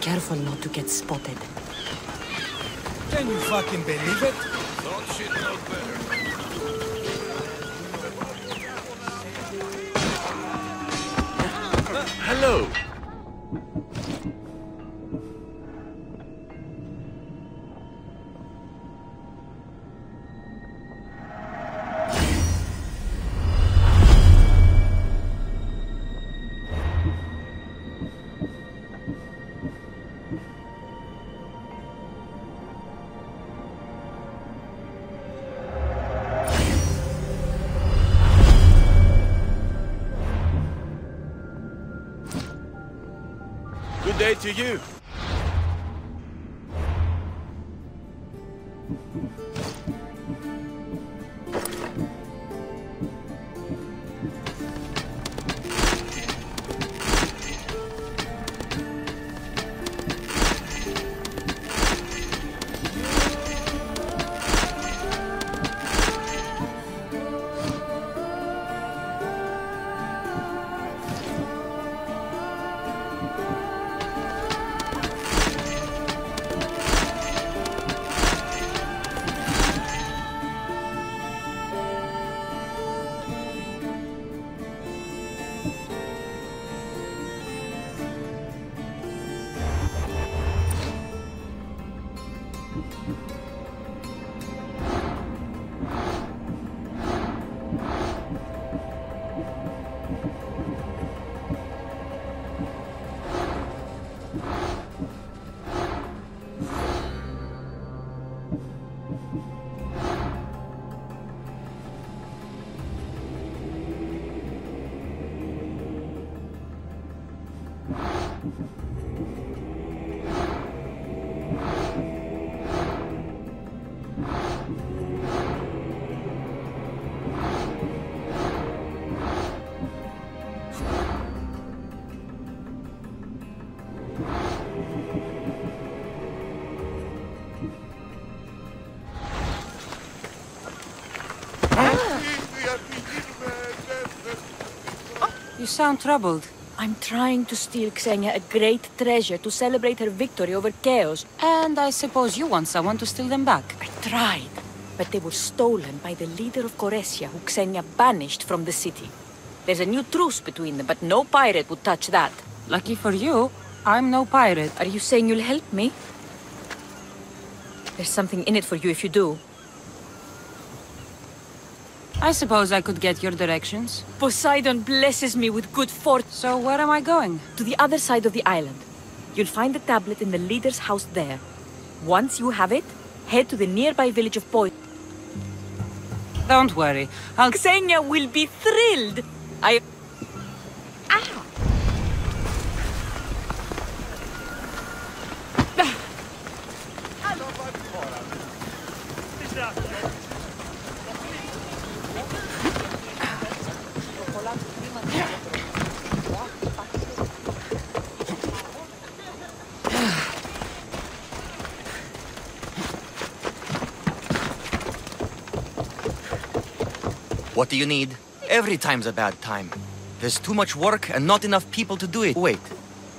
Careful not to get spotted. Can you fucking believe it? Don't shit look better. Hello. Good day to you. You sound troubled. I'm trying to steal Xenia a great treasure to celebrate her victory over Chaos. And I suppose you want someone to steal them back. I tried, but they were stolen by the leader of Goresia, who Xenia banished from the city. There's a new truce between them, but no pirate would touch that. Lucky for you, I'm no pirate. Are you saying you'll help me? There's something in it for you if you do. I suppose I could get your directions. Poseidon blesses me with good fortune. So where am I going? To the other side of the island. You'll find the tablet in the leader's house there. Once you have it, head to the nearby village of Boy. Don't worry, Xenia will be thrilled! What do you need? Every time's a bad time. There's too much work and not enough people to do it. Wait,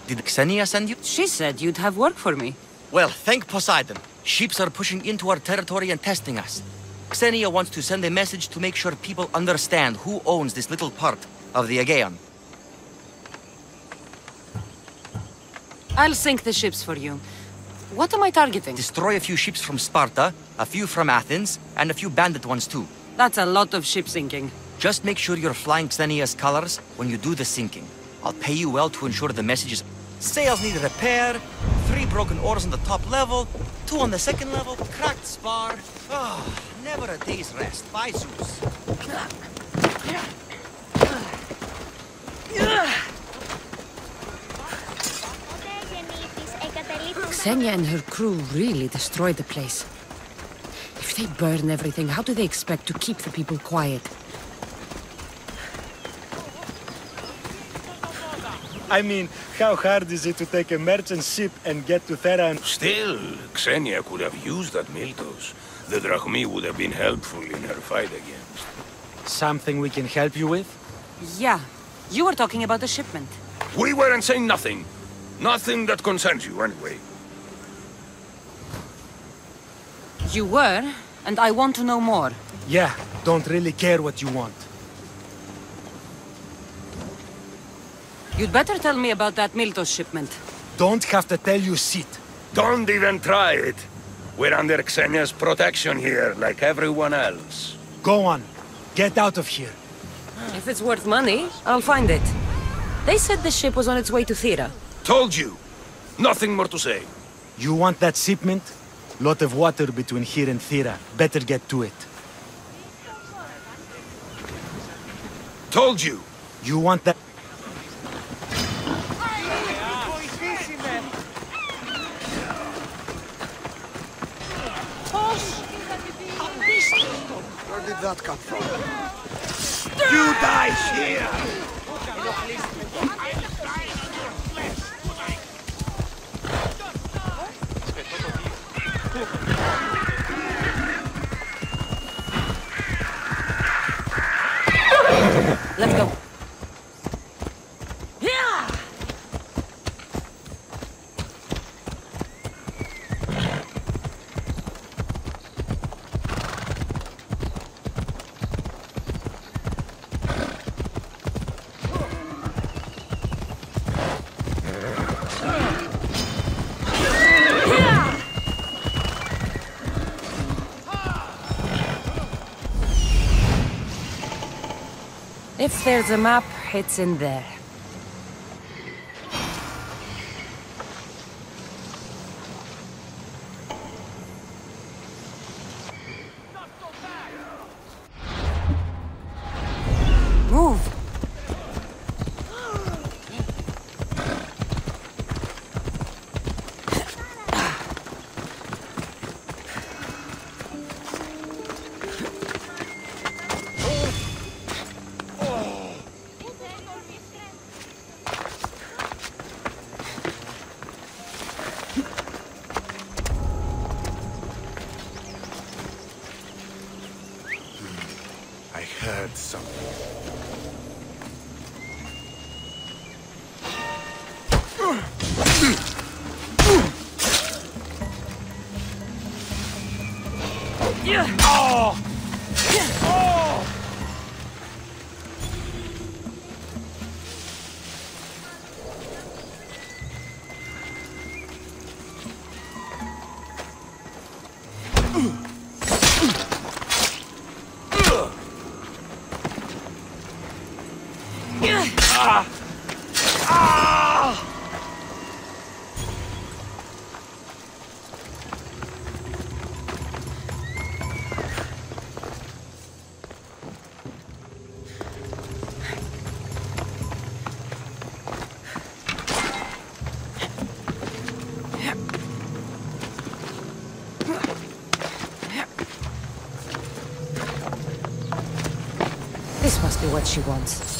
did Xenia send you? She said you'd have work for me. Well, thank Poseidon. Ships are pushing into our territory and testing us. Xenia wants to send a message to make sure people understand who owns this little part of the Aegean. I'll sink the ships for you. What am I targeting? Destroy a few ships from Sparta, a few from Athens, and a few bandit ones too. That's a lot of ship sinking. Just make sure you're flying Xenia's colors when you do the sinking. I'll pay you well to ensure the messages. Sails need repair, 3 broken oars on the top level, 2 on the second level, cracked spar. Ah, never a day's rest. By Zeus. Xenia and her crew really destroyed the place. If they burn everything, how do they expect to keep the people quiet? I mean, how hard is it to take a merchant ship and get to Thera and... Still, Xenia could have used that Miltos. The Drachmi would have been helpful in her fight against. Something we can help you with? Yeah, you were talking about the shipment. We weren't saying nothing. Nothing that concerns you, anyway. You were, and I want to know more. Yeah, don't really care what you want. You'd better tell me about that Miltos shipment. Don't have to tell you shit. Don't even try it. We're under Xenia's protection here, like everyone else. Go on. Get out of here. If it's worth money, I'll find it. They said the ship was on its way to Thera. Told you. Nothing more to say. You want that shipment? Lot of water between here and Thera. Better get to it. Told you. You want that... Where did that come from? You die here! Let's go. If there's a map, it's in there. Move! I heard something. This must be what she wants.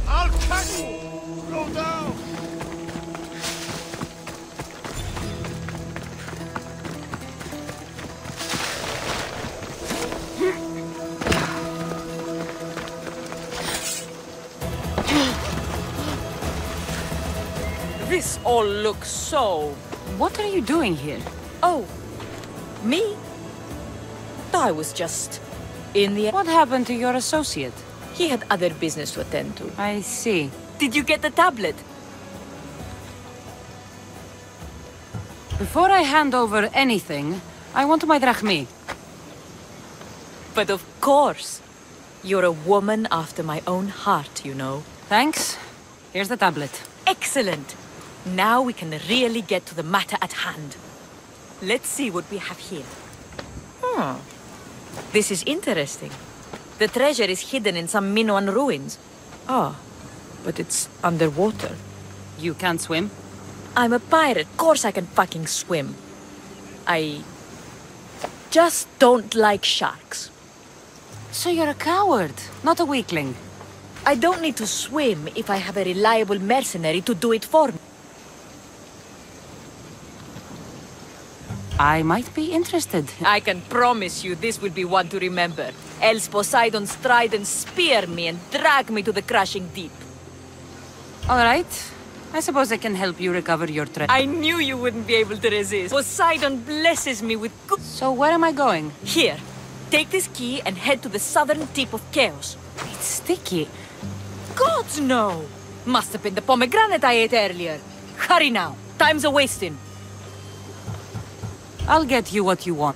I'll catch you! Go down! This all looks so... What are you doing here? Oh, me? I was just... in the... What happened to your associate? He had other business to attend to. I see. Did you get the tablet? Before I hand over anything, I want my drachmi. But of course. You're a woman after my own heart, you know. Thanks. Here's the tablet. Excellent! Now we can really get to the matter at hand. Let's see what we have here. This is interesting. The treasure is hidden in some Minoan ruins. Ah, but it's underwater. You can't swim? I'm a pirate. Of course I can fucking swim. I... just don't like sharks. So you're a coward, not a weakling. I don't need to swim if I have a reliable mercenary to do it for me. I might be interested. I can promise you this will be one to remember. Else Poseidon's trident spear me and drag me to the crushing deep. All right. I suppose I can help you recover your treasure. I knew you wouldn't be able to resist. Poseidon blesses me with good... So where am I going? Here, take this key and head to the southern tip of Chaos. It's sticky. Gods, no! Must have been the pomegranate I ate earlier. Hurry now. Time's a-wasting. I'll get you what you want.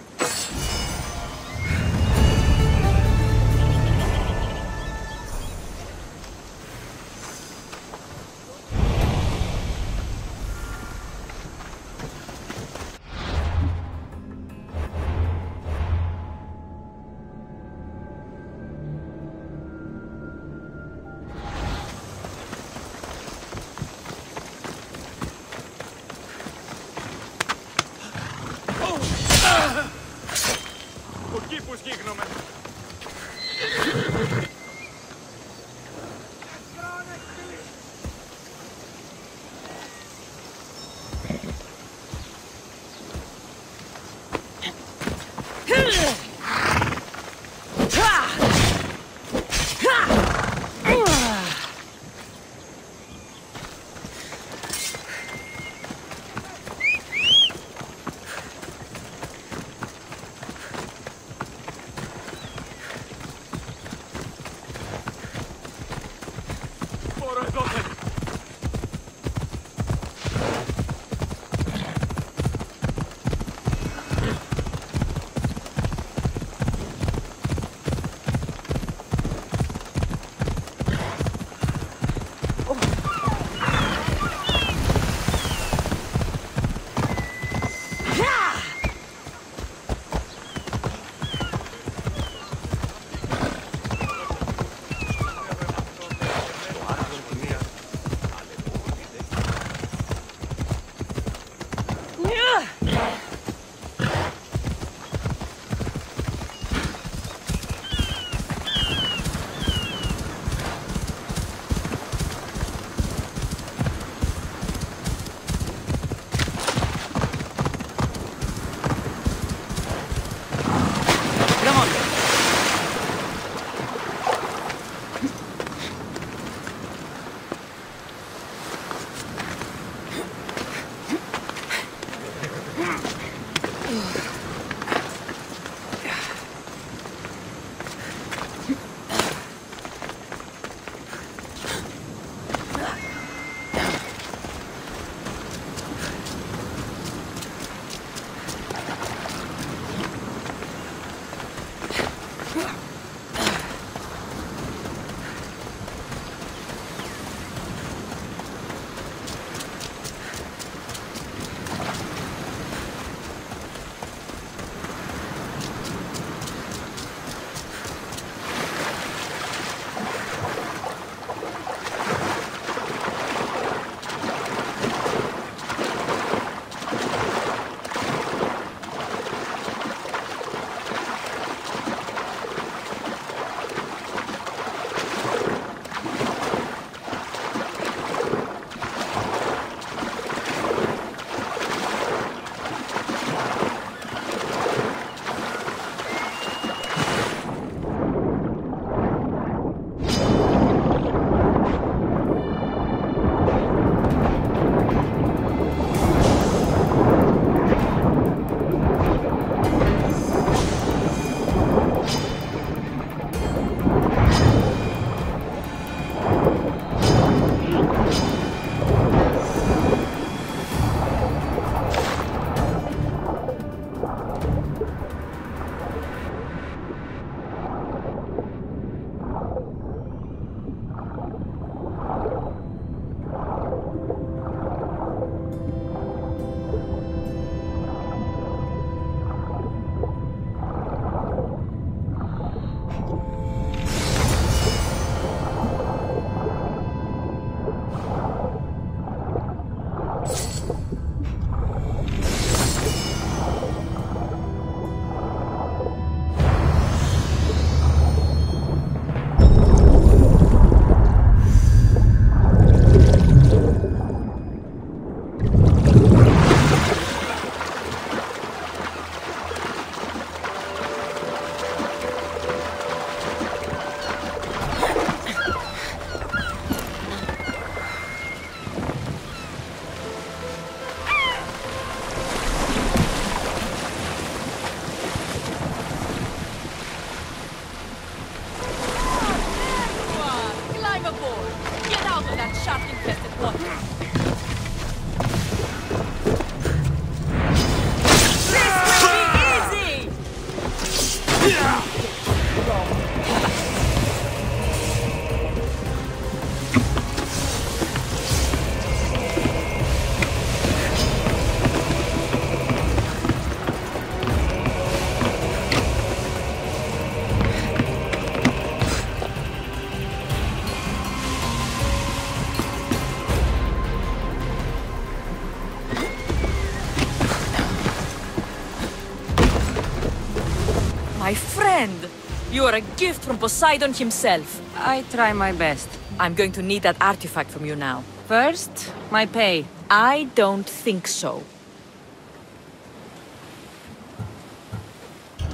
My friend! You are a gift from Poseidon himself. I try my best. I'm going to need that artifact from you now. First, my pay. I don't think so.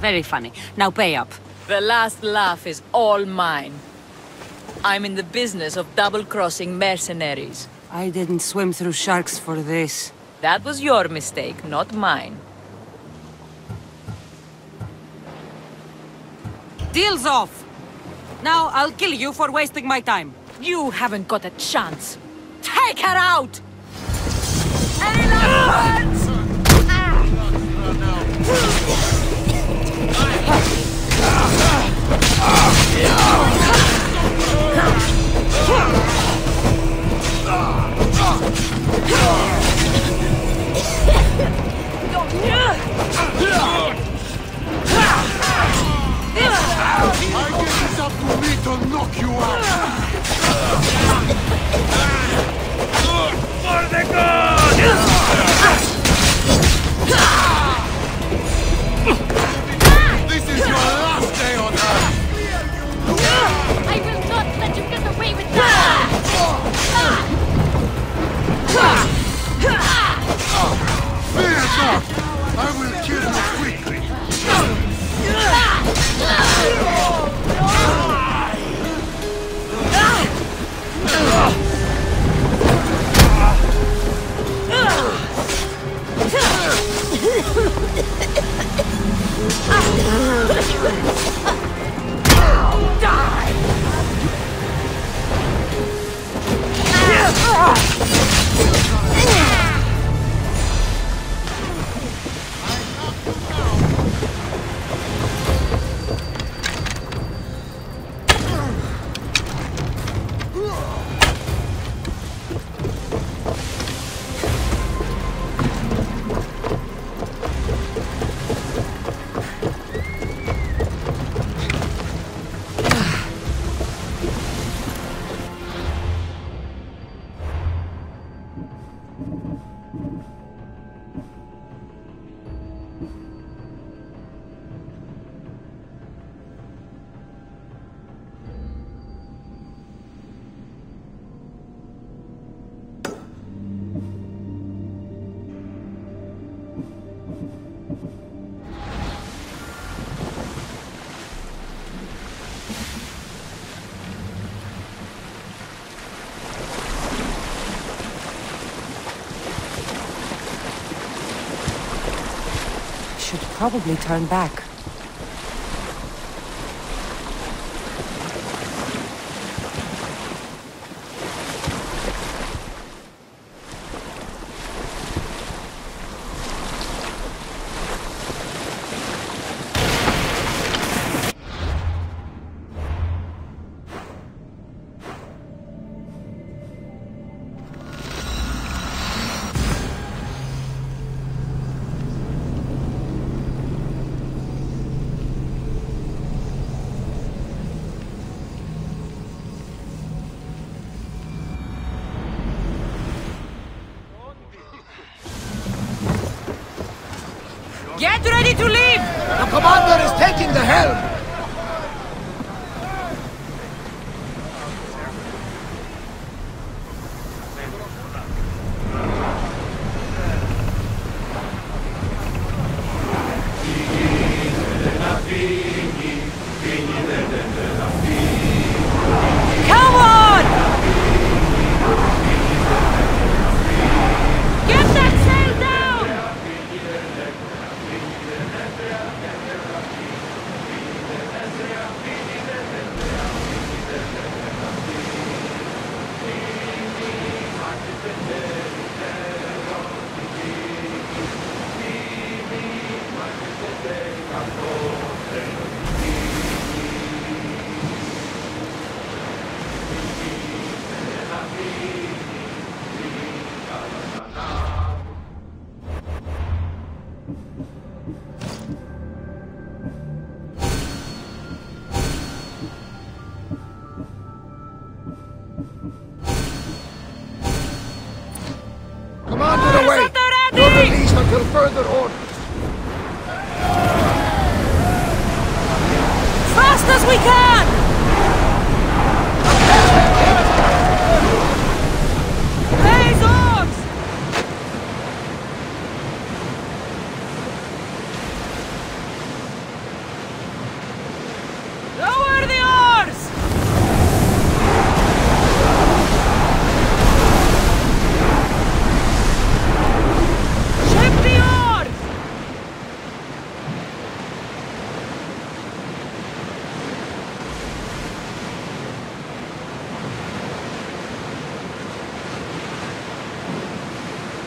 Very funny. Now pay up. The last laugh is all mine. I'm in the business of double-crossing mercenaries. I didn't swim through sharks for this. That was your mistake, not mine. Deal's off! Now I'll kill you for wasting my time. You haven't got a chance. Take her out! Any last words? I guess it's up to me to knock you out! For the gods! This is your last day on Earth! I will not let you get away with that! Fear not! I will kill you quickly! Should probably turn back. Get ready to leave! The commander is taking the helm! Come on! Get that sail down! Commander, away! Not released until further orders. Fast as we can! Raise oars! Lower the oars! Ship the oars!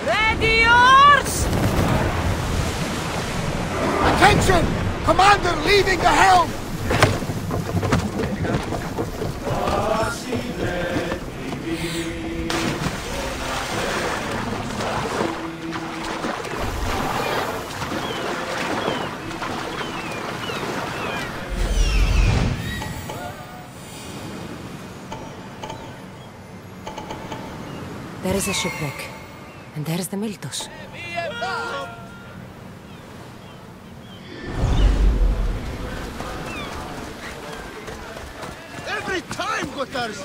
Ready oars! Attention! Commander leaving the helm! There is a shipwreck. And there's the Miltos. Every time, Gotarzi!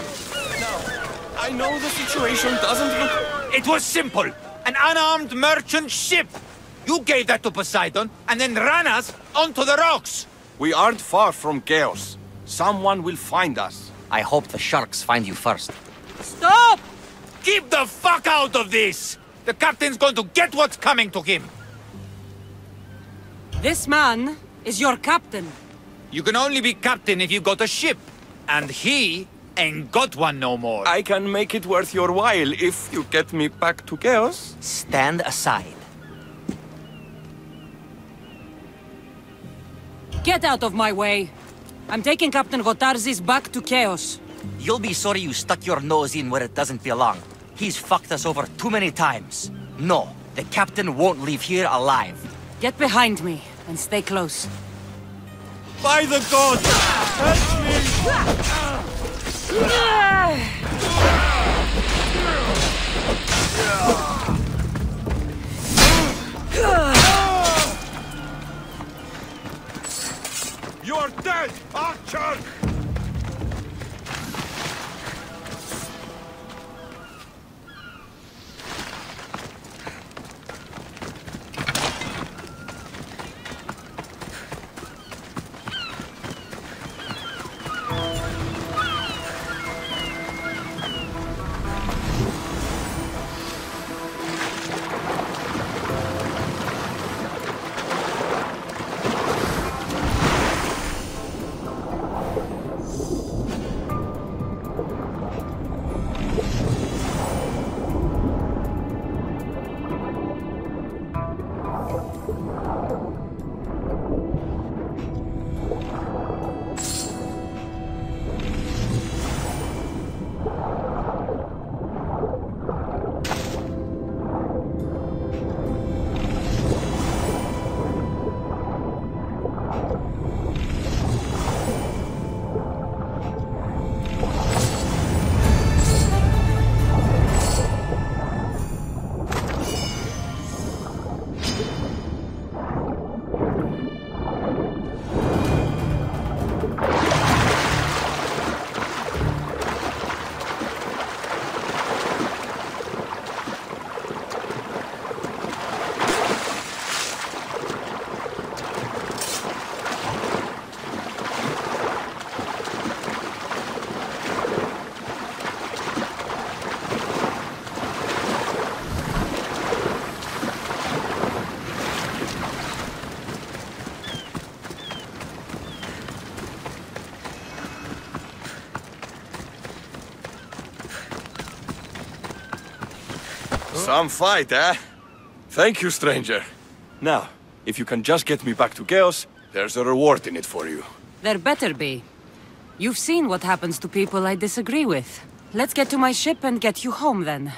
I know the situation doesn't look... It was simple. An unarmed merchant ship. You gave that to Poseidon, and then ran us onto the rocks. We aren't far from chaos. Someone will find us. I hope the sharks find you first. Stop! Keep the fuck out of this! The captain's going to get what's coming to him. This man is your captain. You can only be captain if you got a ship. And he ain't got one no more. I can make it worth your while if you get me back to chaos. Stand aside. Get out of my way. I'm taking Captain Gotarzis back to Chaos. You'll be sorry you stuck your nose in where it doesn't belong. He's fucked us over too many times. No, the captain won't leave here alive. Get behind me and stay close. By the gods! Help me! You're dead, Archer! Some fight, eh? Thank you, stranger. Now, if you can just get me back to Chaos, there's a reward in it for you. There better be. You've seen what happens to people I disagree with. Let's get to my ship and get you home, then.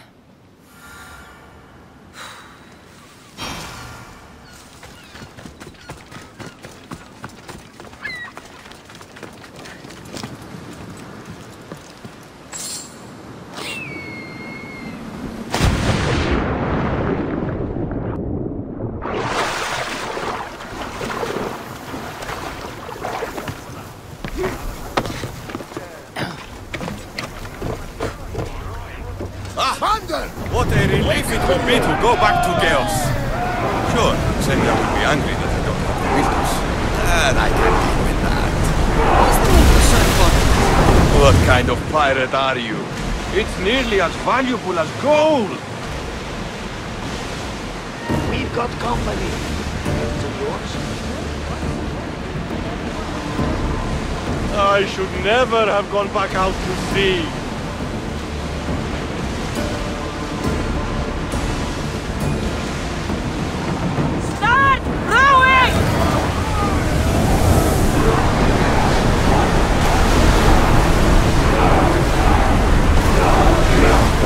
Leave it with me to go back to Chaos. Sure, Xenia will be angry that I don't have the Miltos. And I can deal with that. What's the Miltos so important? What kind of pirate are you? It's nearly as valuable as gold! We've got company. To yours? I should never have gone back out to sea. Start rowing!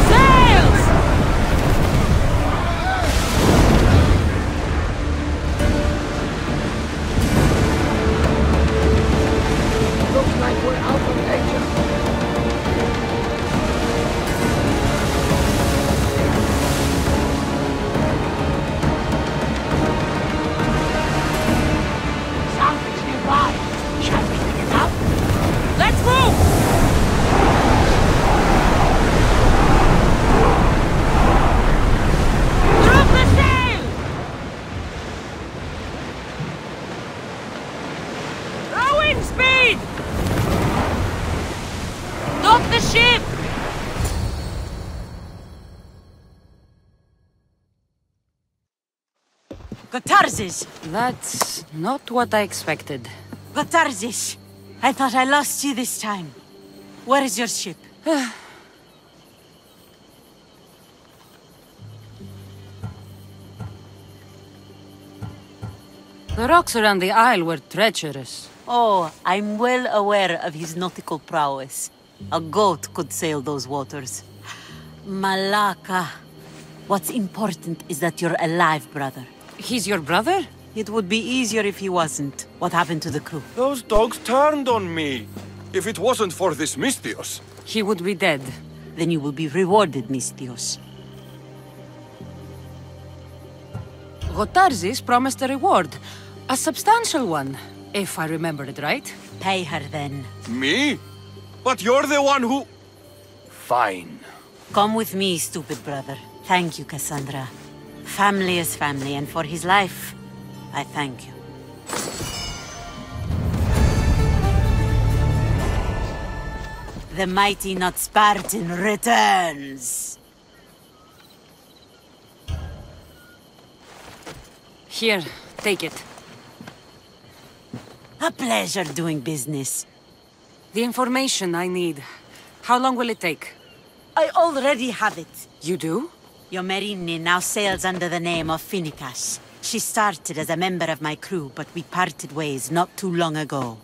Sails! Looks like we're out of danger. Something's nearby. Shall we pick it up? Let's move! Drop the sail! Rowing speed! Dock the ship! Gotarzes! That's not what I expected. Gotarzes! I thought I lost you this time. Where is your ship? The rocks around the isle were treacherous. Oh, I'm well aware of his nautical prowess. A goat could sail those waters. Malaka. What's important is that you're alive, brother. He's your brother? It would be easier if he wasn't. What happened to the crew? Those dogs turned on me. If it wasn't for this Mystios. He would be dead. Then you will be rewarded, Mystios. Gotarzes promised a reward. A substantial one, if I remember it right. Pay her then. Me? But you're the one who... Fine. Come with me, stupid brother. Thank you, Cassandra. Family is family, and for his life, I thank you. The mighty not Spartan returns! Here, take it. A pleasure doing business. The information I need. How long will it take? I already have it. You do? Your Merini now sails under the name of Finicas. She started as a member of my crew, but we parted ways not too long ago.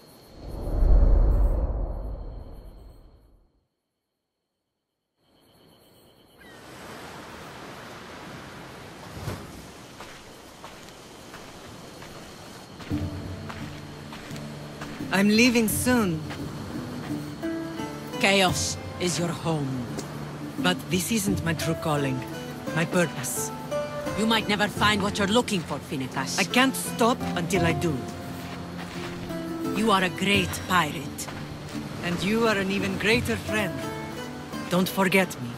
I'm leaving soon. Chaos is your home. But this isn't my true calling. My purpose. You might never find what you're looking for, Finicas. I can't stop until I do. You are a great pirate. And you are an even greater friend. Don't forget me.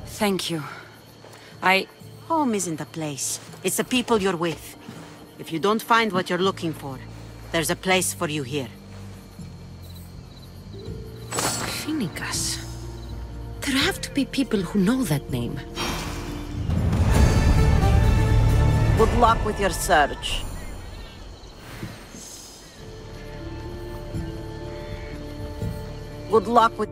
Thank you. Home isn't a place. It's the people you're with. If you don't find what you're looking for, there's a place for you here. Finicas. There have to be people who know that name. Good luck with your search. Good luck with...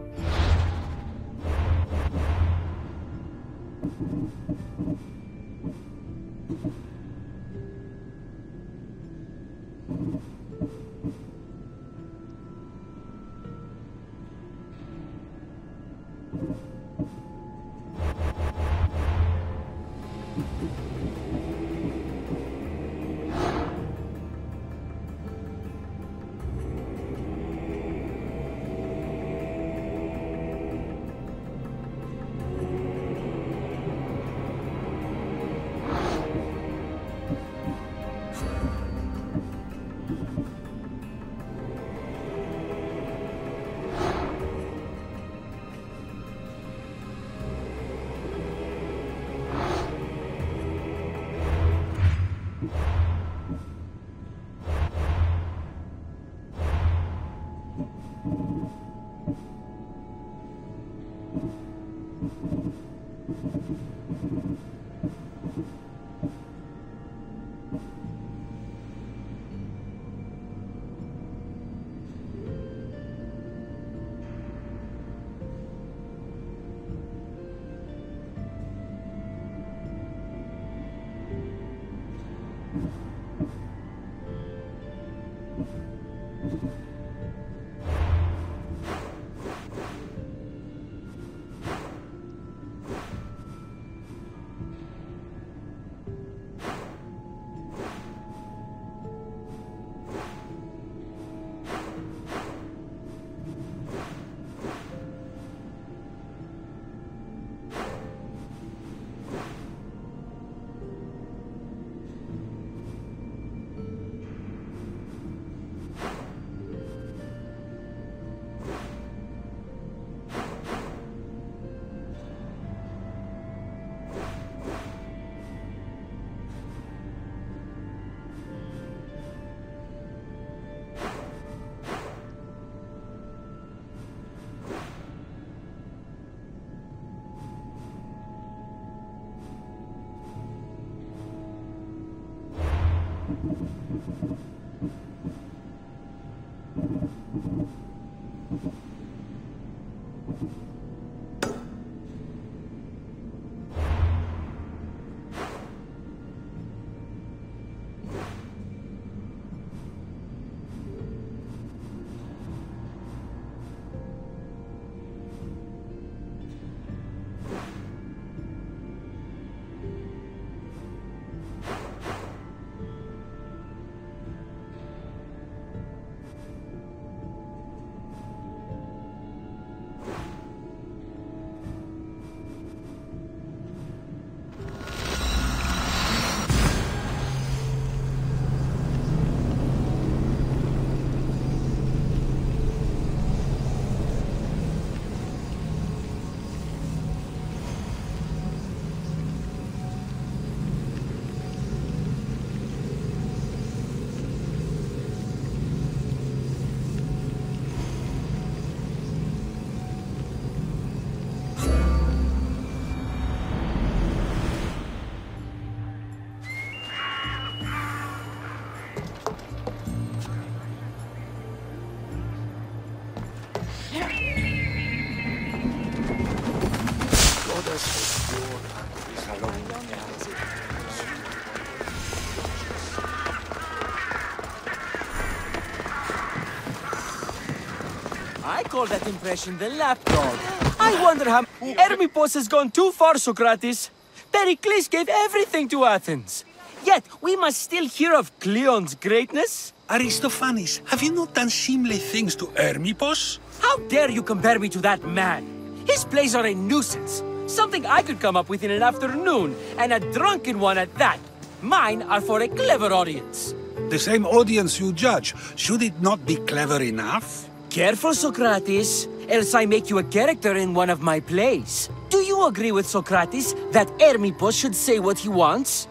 I call that impression the lapdog. I wonder how Hermippos has gone too far, Socrates. Pericles gave everything to Athens. Yet we must still hear of Cleon's greatness. Aristophanes, have you not done seemly things to Hermippos? How dare you compare me to that man? His plays are a nuisance. Something I could come up with in an afternoon, and a drunken one at that. Mine are for a clever audience. The same audience you judge, should it not be clever enough? Careful, Socrates, else I make you a character in one of my plays. Do you agree with Socrates that Hermippos should say what he wants?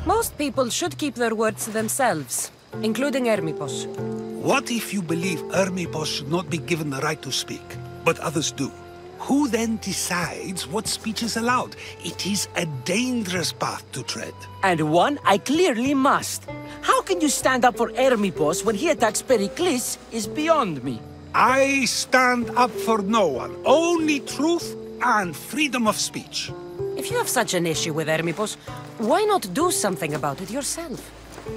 Most people should keep their words to themselves, including Hermippos. What if you believe Hermippos should not be given the right to speak, but others do? Who then decides what speech is allowed? It is a dangerous path to tread. And one I clearly must. How can you stand up for Hermippos when he attacks Pericles is beyond me. I stand up for no one. Only truth and freedom of speech. If you have such an issue with Hermippos, why not do something about it yourself?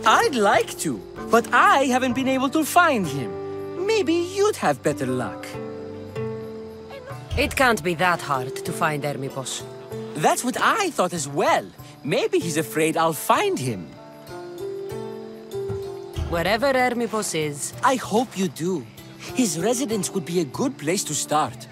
I'd like to, but I haven't been able to find him. Maybe you'd have better luck. It can't be that hard to find Hermippos. That's what I thought as well. Maybe he's afraid I'll find him. Wherever Hermippos is... I hope you do. His residence would be a good place to start.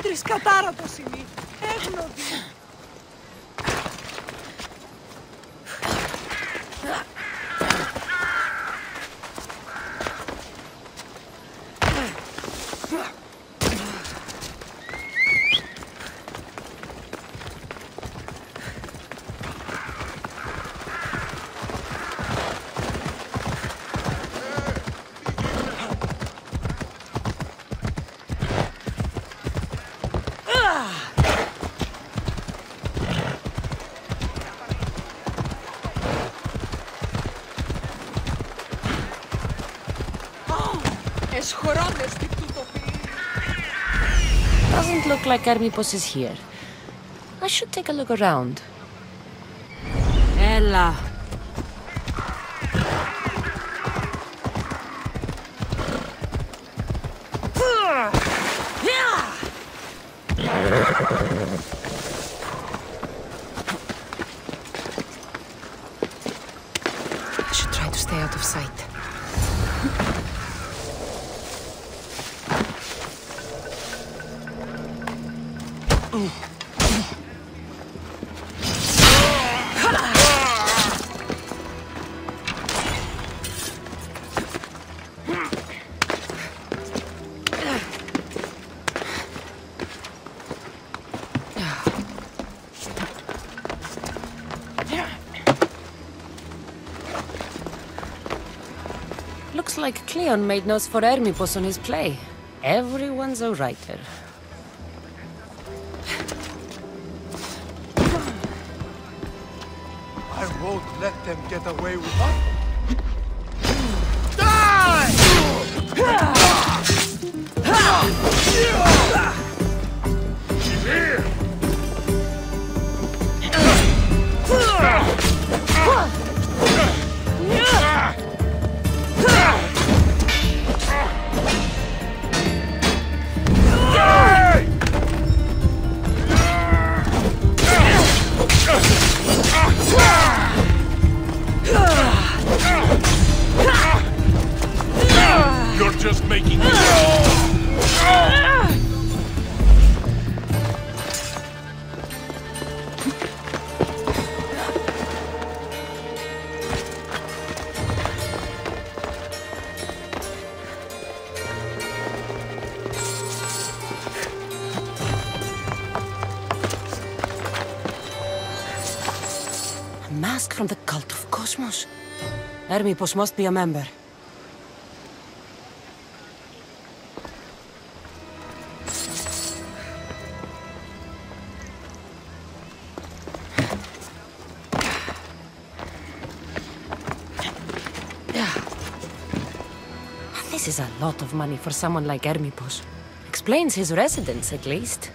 Τρισκατάρατος είναι. Έγνοδη. Doesn't look like Hermipos is here. I should take a look around. Ella. I should try to stay out of sight. Looks like Cleon made notes for Hermipos on his play. Everyone's a writer. I won't let them get away with us. You're just making A mask from the cult of Cosmos. Hermipos must be a member. This is a lot of money for someone like Hermipos. Explains his residence, at least.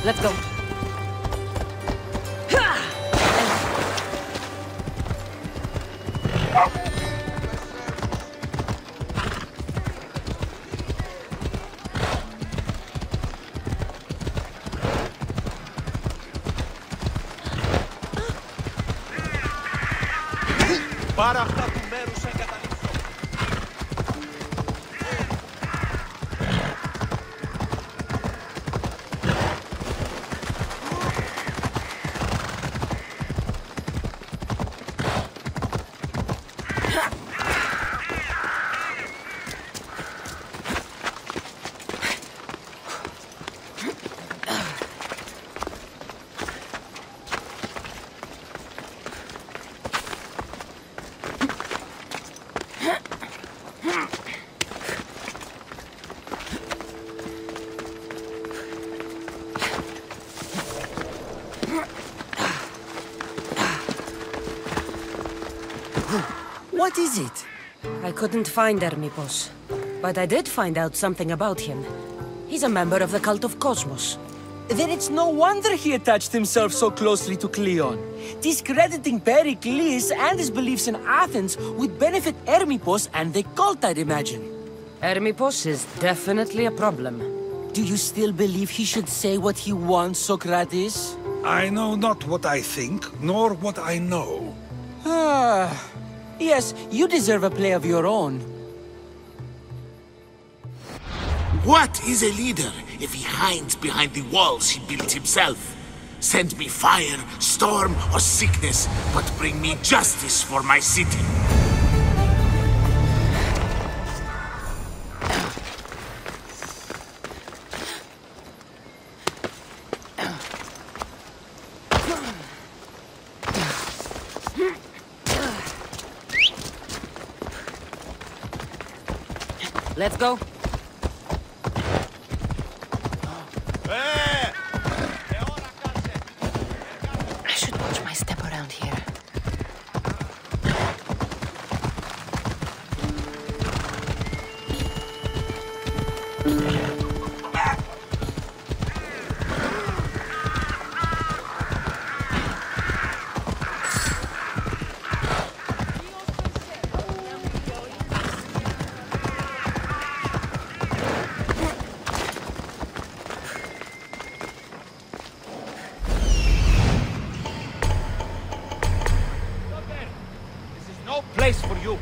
Let's go. Πάρε αυτά του μέρους εγκαταλείψω. What is it? I couldn't find Hermipos, but I did find out something about him. He's a member of the cult of Cosmos. Then it's no wonder he attached himself so closely to Cleon. Discrediting Pericles and his beliefs in Athens would benefit Hermipos and the cult, I'd imagine. Hermipos is definitely a problem. Do you still believe he should say what he wants, Socrates? I know not what I think, nor what I know. Yes, you deserve a play of your own. What is a leader if he hides behind the walls he built himself? Send me fire, storm, or sickness, but bring me justice for my city. Let's go. I should watch my step around here. No place for you.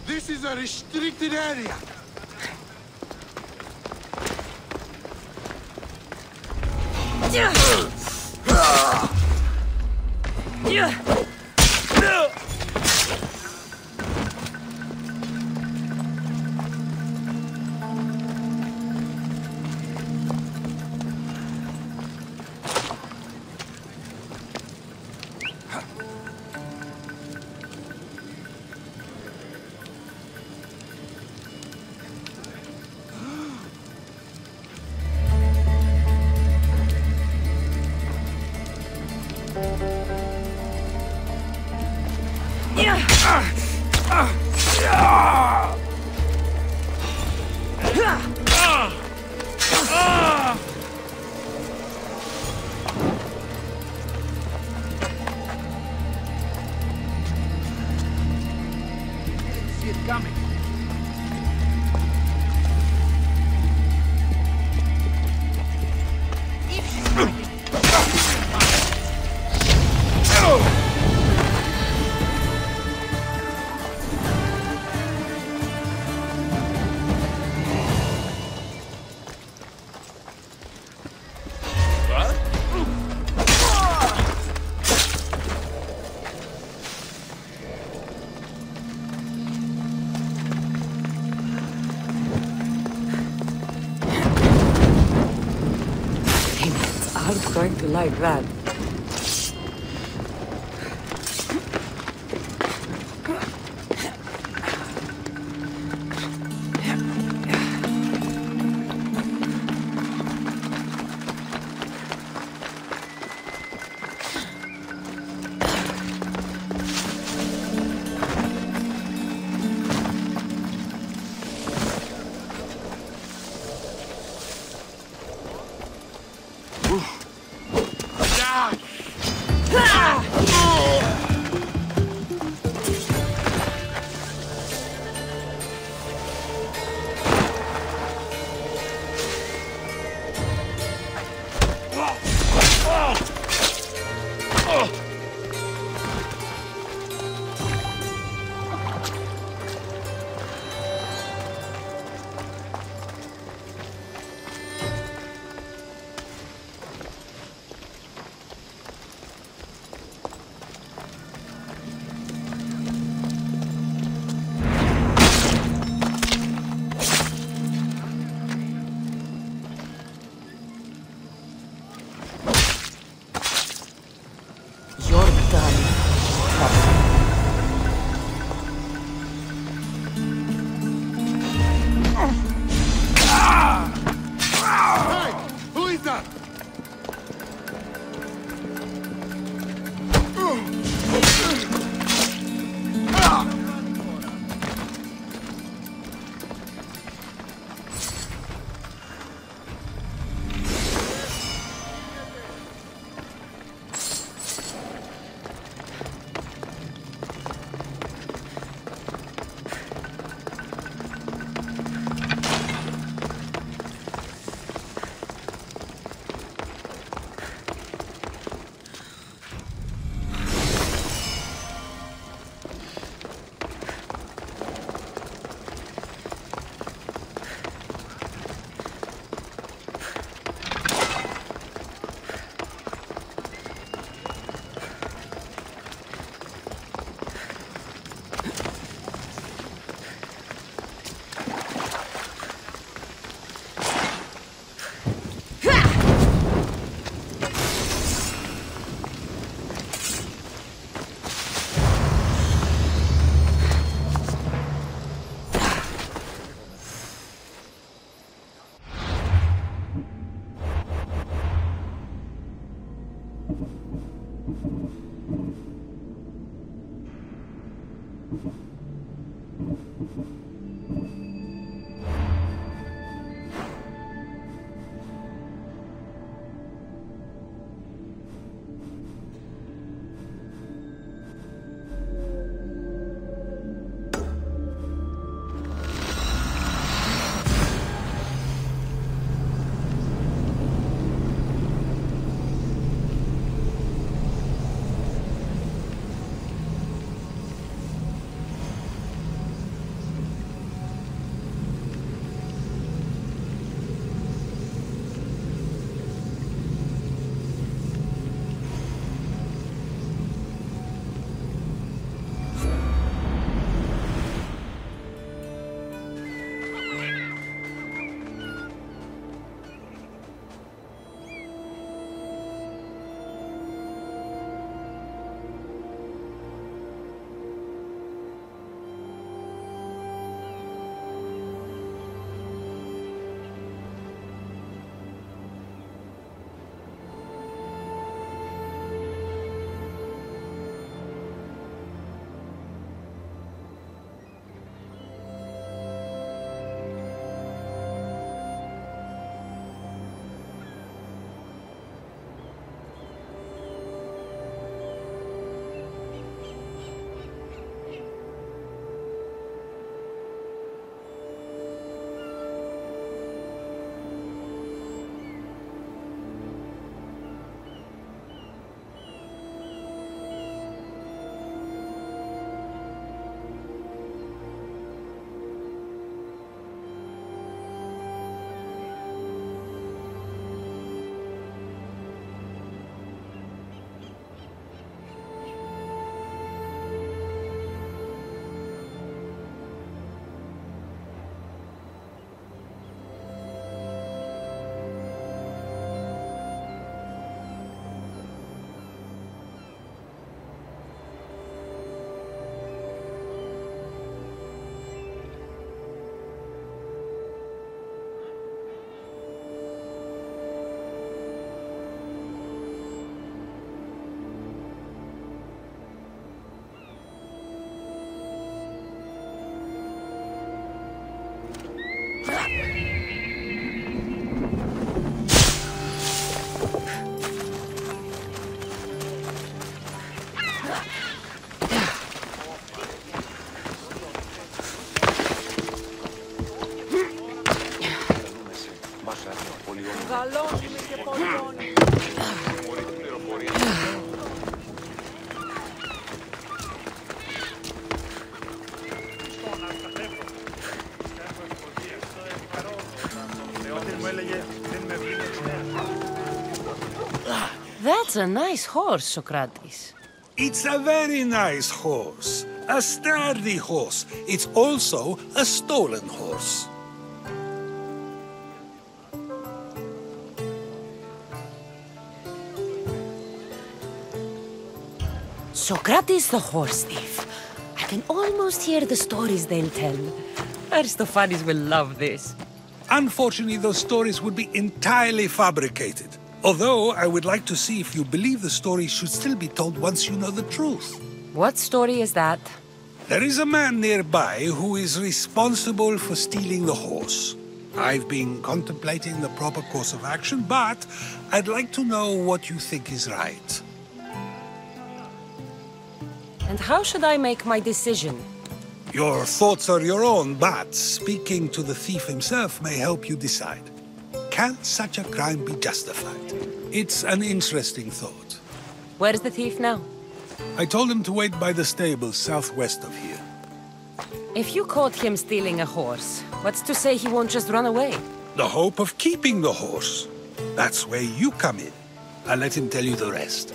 This is a restricted area. See it coming. I'm going to like that. That's a nice horse, Socrates. It's a very nice horse. A sturdy horse. It's also a stolen horse. Socrates the horse thief. I can almost hear the stories they'll tell. Aristophanes will love this. Unfortunately, those stories would be entirely fabricated. Although, I would like to see if you believe the stories should still be told once you know the truth. What story is that? There is a man nearby who is responsible for stealing the horse. I've been contemplating the proper course of action, but I'd like to know what you think is right. And how should I make my decision? Your thoughts are your own, but speaking to the thief himself may help you decide. Can such a crime be justified? It's an interesting thought. Where is the thief now? I told him to wait by the stables southwest of here. If you caught him stealing a horse, what's to say he won't just run away? The hope of keeping the horse. That's where you come in. I'll let him tell you the rest.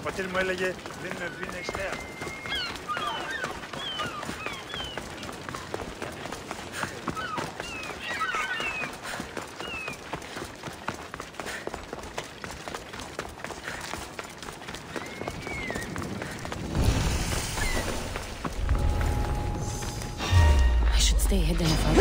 πατήρ μου έλεγε δεν με βρίνεις νέα. I should stay hidden if I...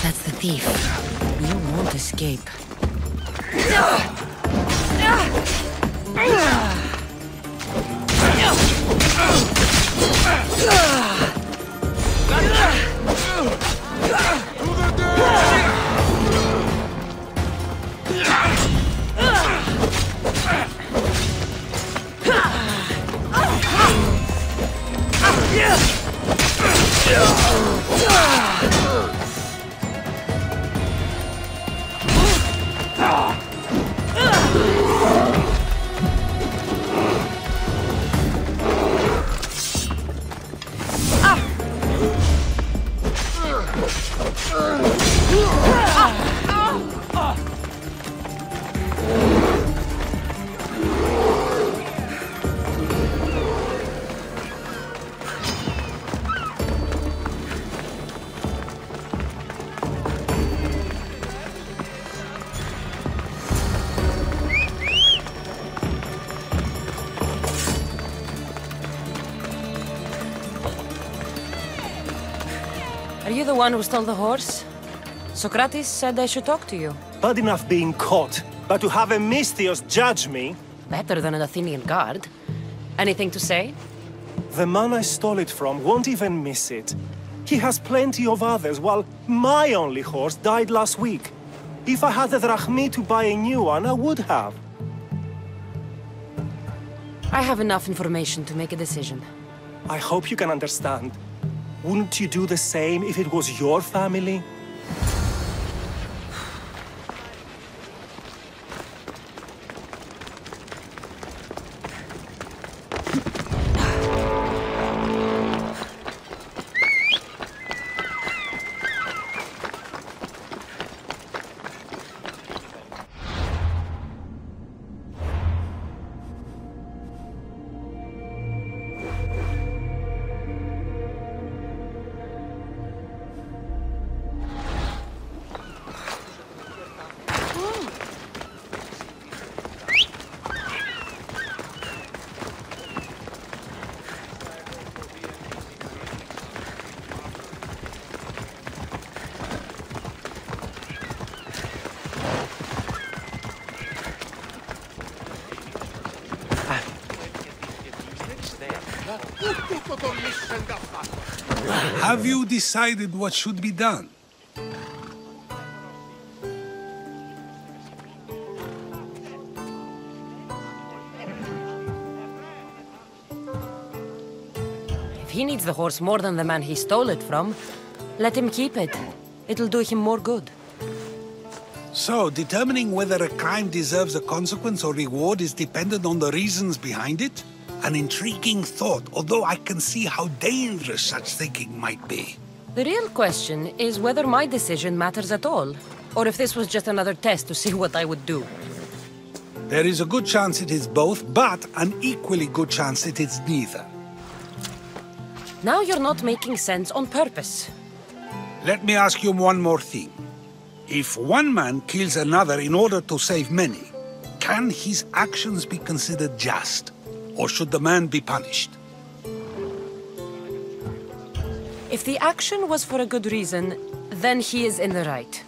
That's the thief. You won't escape. Are you the one who stole the horse? Socrates said I should talk to you. Bad enough being caught, but to have a Misthios judge me... Better than an Athenian guard. Anything to say? The man I stole it from won't even miss it. He has plenty of others, while my only horse died last week. If I had the drachmi to buy a new one, I would have. I have enough information to make a decision. I hope you can understand. Wouldn't you do the same if it was your family? Have you decided what should be done? If he needs the horse more than the man he stole it from, let him keep it. It'll do him more good. So, determining whether a crime deserves a consequence or reward is dependent on the reasons behind it? An intriguing thought, although I can see how dangerous such thinking might be. The real question is whether my decision matters at all, or if this was just another test to see what I would do. There is a good chance it is both, but an equally good chance it is neither. Now you're not making sense on purpose. Let me ask you one more thing. If one man kills another in order to save many, can his actions be considered just? Or should the man be punished? If the action was for a good reason, then he is in the right.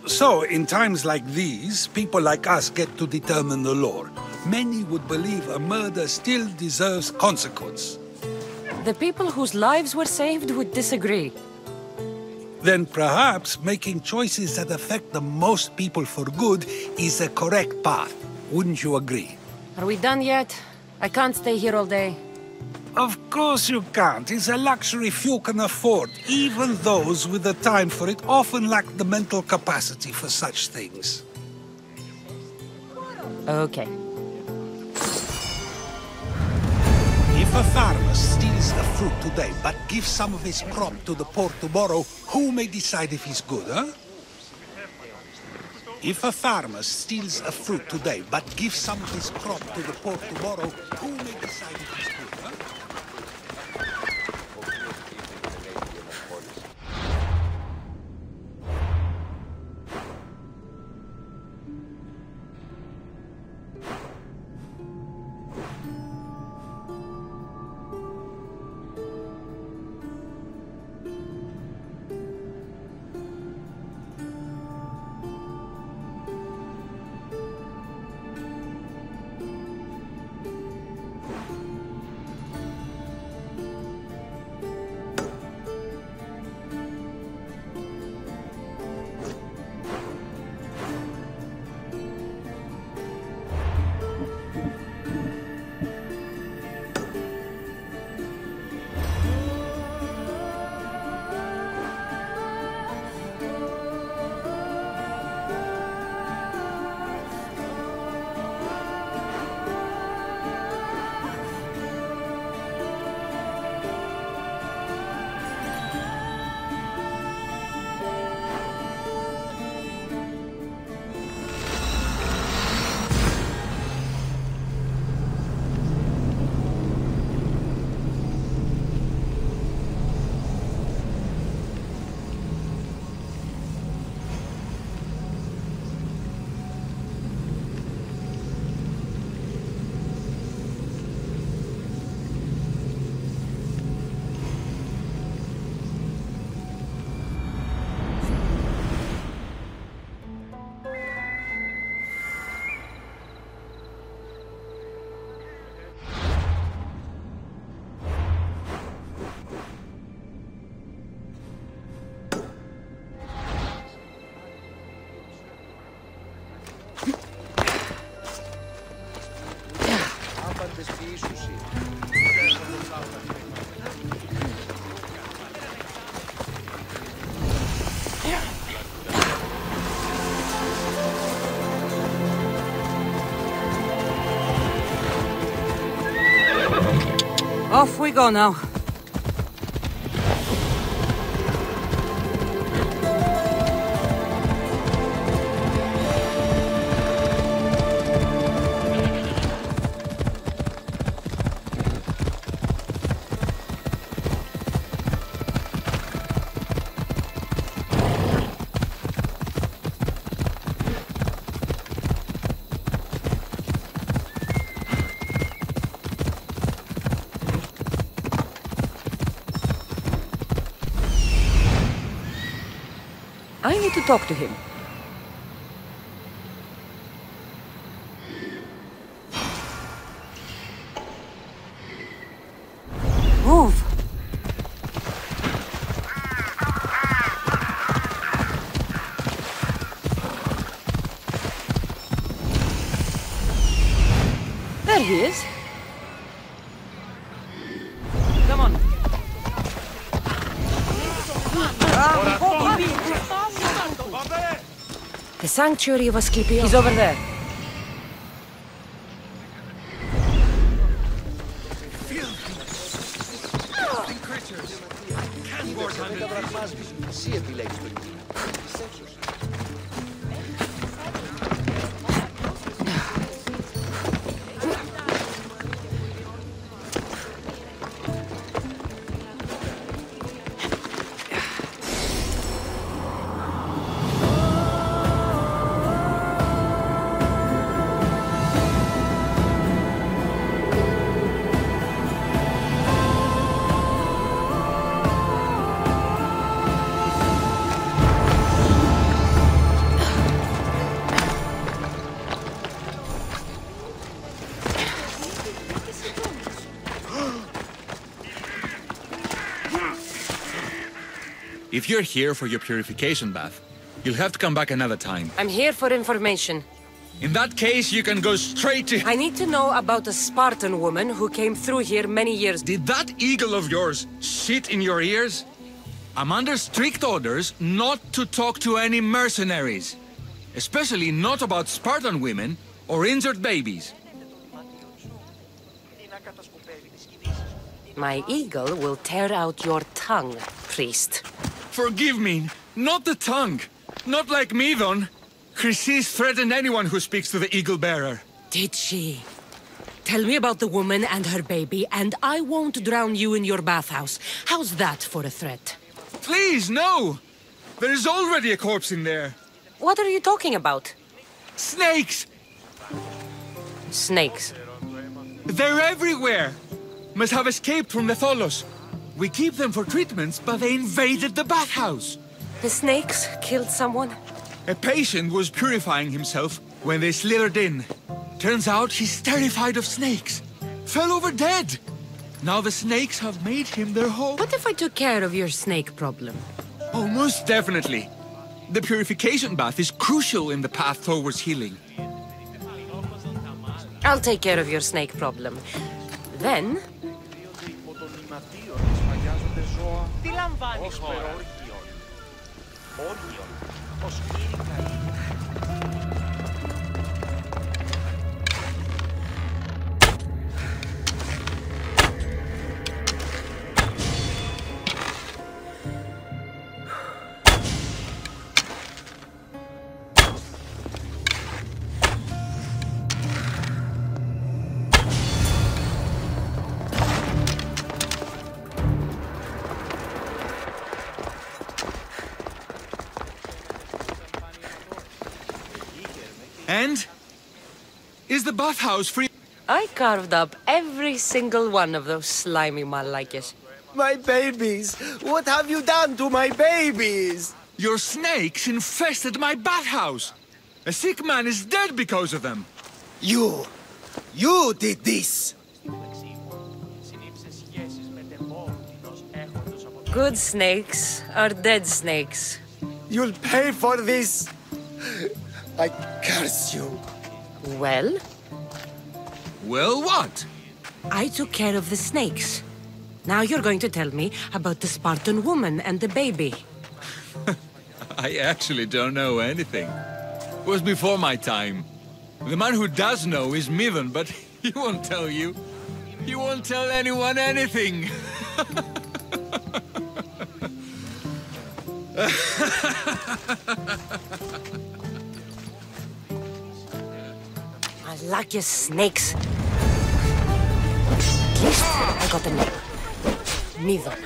So, in times like these, people like us get to determine the law. Many would believe a murder still deserves consequence. The people whose lives were saved would disagree. Then perhaps making choices that affect the most people for good is a correct path. Wouldn't you agree? Are we done yet? I can't stay here all day. Of course you can't. It's a luxury few can afford. Even those with the time for it often lack the mental capacity for such things. Okay. If a farmer steals the fruit today, but gives some of his crop to the poor tomorrow, who may decide if he's good, huh? If a farmer steals a fruit today, but gives some of his crop to the poor tomorrow, who may decide if he's good, huh? Off we go now. I need to talk to him. Move! There he is. Come on. The sanctuary of Asclepius is over there. If you're here for your purification bath, you'll have to come back another time. I'm here for information. In that case, you can go straight to... I need to know about a Spartan woman who came through here many years... Did that eagle of yours shit in your ears? I'm under strict orders not to talk to any mercenaries. Especially not about Spartan women or injured babies. My eagle will tear out your tongue, priest. Forgive me, not the tongue. Not like Midon. Chrysis threatened anyone who speaks to the eagle bearer. Did she? Tell me about the woman and her baby, and I won't drown you in your bathhouse. How's that for a threat? Please, no! There's already a corpse in there. What are you talking about? Snakes! Snakes? They're everywhere! Must have escaped from the Tholos. We keep them for treatments, but they invaded the bathhouse. The snakes killed someone? A patient was purifying himself when they slithered in. Turns out he's terrified of snakes. Fell over dead. Now the snakes have made him their home. What if I took care of your snake problem? Oh, most definitely. The purification bath is crucial in the path towards healing. I'll take care of your snake problem. Then... And? Is the bathhouse free? I carved up every single one of those slimy malakes. My babies! What have you done to my babies? Your snakes infested my bathhouse! A sick man is dead because of them! You did this! Good snakes are dead snakes. You'll pay for this! I curse you. Well? Well, what? I took care of the snakes. Now you're going to tell me about the Spartan woman and the baby. I actually don't know anything. It was before my time. The man who does know is Midon, but he won't tell you. He won't tell anyone anything. I like your snakes. At least I got the name. Midon.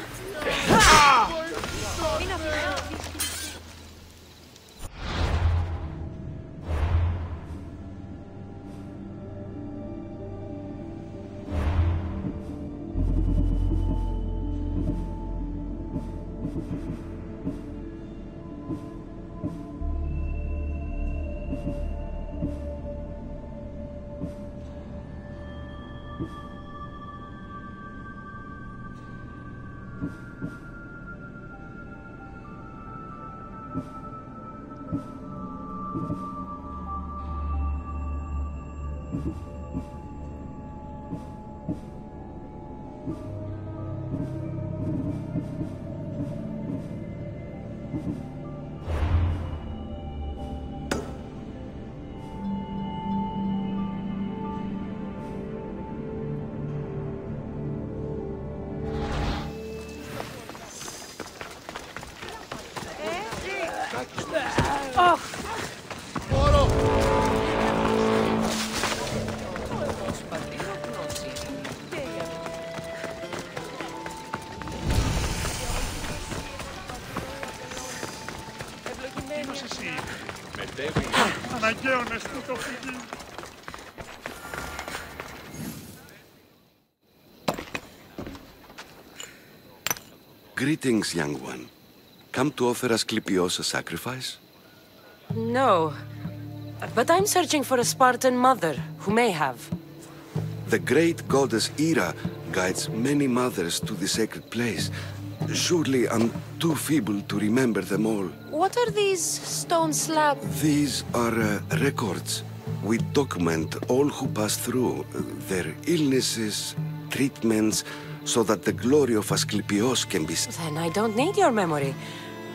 Greetings, young one. Come to offer Asclepios a sacrifice? No. But I'm searching for a Spartan mother who may have. The great goddess Ira guides many mothers to the sacred place. Surely I'm too feeble to remember them all. What are these stone slabs? These are records. We document all who pass through, their illnesses, treatments, so that the glory of Asclepios can be... Then I don't need your memory.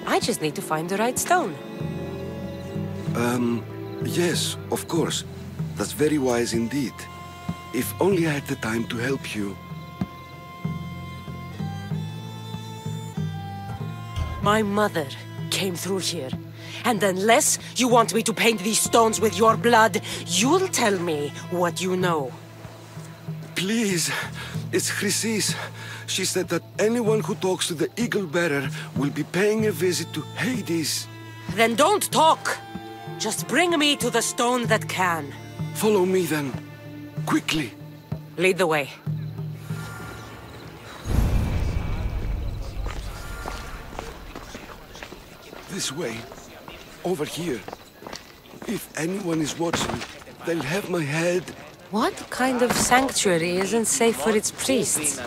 I just need to find the right stone. Yes, of course. That's very wise indeed. If only I had the time to help you. My mother came through here. And unless you want me to paint these stones with your blood, you'll tell me what you know. Please, it's Chrysis. She said that anyone who talks to the Eagle Bearer will be paying a visit to Hades. Then don't talk! Just bring me to the stone that can. Follow me then. Quickly. Lead the way. This way. Over here. If anyone is watching, they'll have my head. What kind of sanctuary isn't safe for its priests?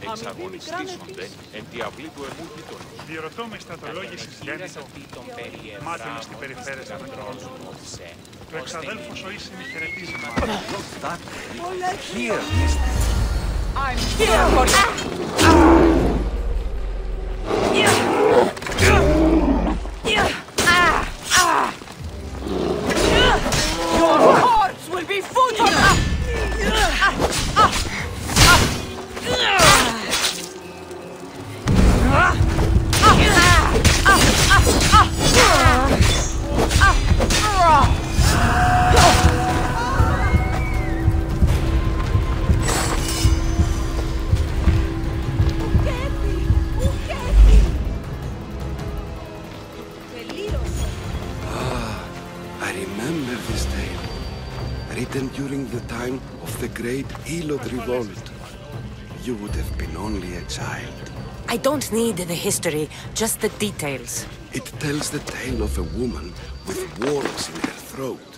Times have changed, Eagle Bearer. Διερωτώ με στρατολόγηση γέννητο, μάταιο στην περιφέρεια στα μετρών. Το εξαδέλφος ο ίσημη χαιρετίζει μάτια. Here. I'm here for Your corpse will be food for During the time of the Great Elod Revolt. You would have been only a child. I don't need the history, just the details. It tells the tale of a woman with worms in her throat.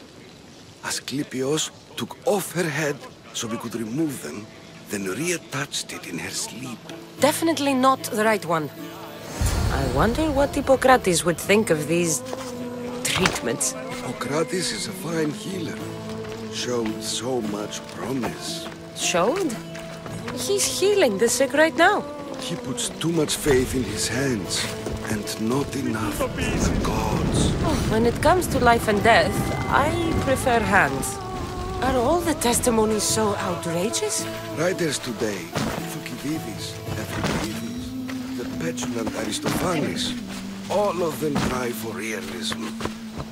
Asclepios took off her head so we could remove them, then reattached it in her sleep. Definitely not the right one. I wonder what Hippocrates would think of these treatments. Hippocrates is a fine healer. Showed so much promise. Showed? He's healing the sick right now. He puts too much faith in his hands, and not enough in the gods. When it comes to life and death, I prefer hands. Are all the testimonies so outrageous? Writers today, Thucydides, Euripides, the petulant Aristophanes, all of them try for realism.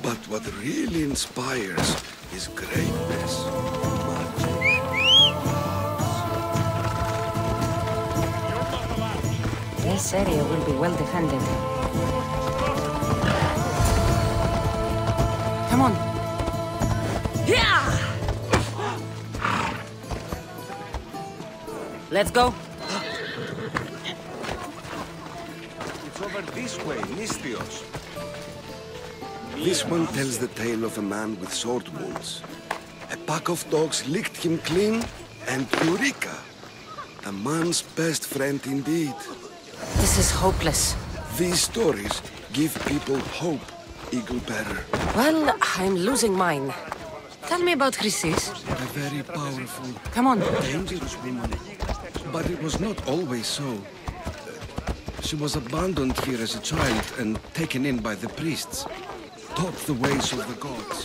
But what really inspires is greatness. This area will be well defended. Come on. Let's go. It's over this way, Nistios. This one tells the tale of a man with sword wounds. A pack of dogs licked him clean, and Eureka! The man's best friend indeed. This is hopeless. These stories give people hope, Eagle Bearer. Well, I'm losing mine. Tell me about Chrysis. A very powerful, Come on. dangerous woman. But it was not always so. She was abandoned here as a child and taken in by the priests. Taught the ways of the gods.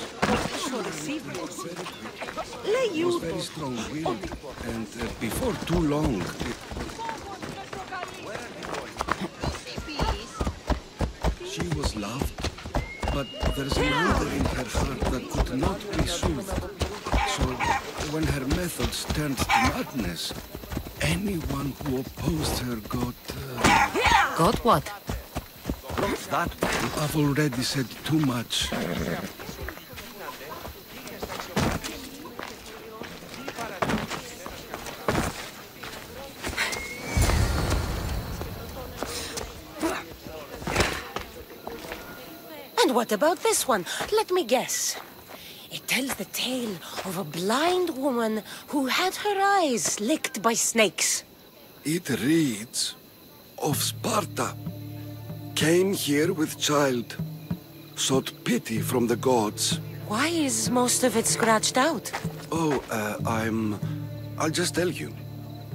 She was very strong-willed, and before too long, she was loved, but there's an anger in her heart that could not be soothed. So, when her methods turned to madness, anyone who opposed her got... Got what? That I've already said too much. What about this one? Let me guess. It tells the tale of a blind woman who had her eyes licked by snakes. It reads of Sparta. Came here with child. Sought pity from the gods. Why is most of it scratched out? Oh, I'll just tell you.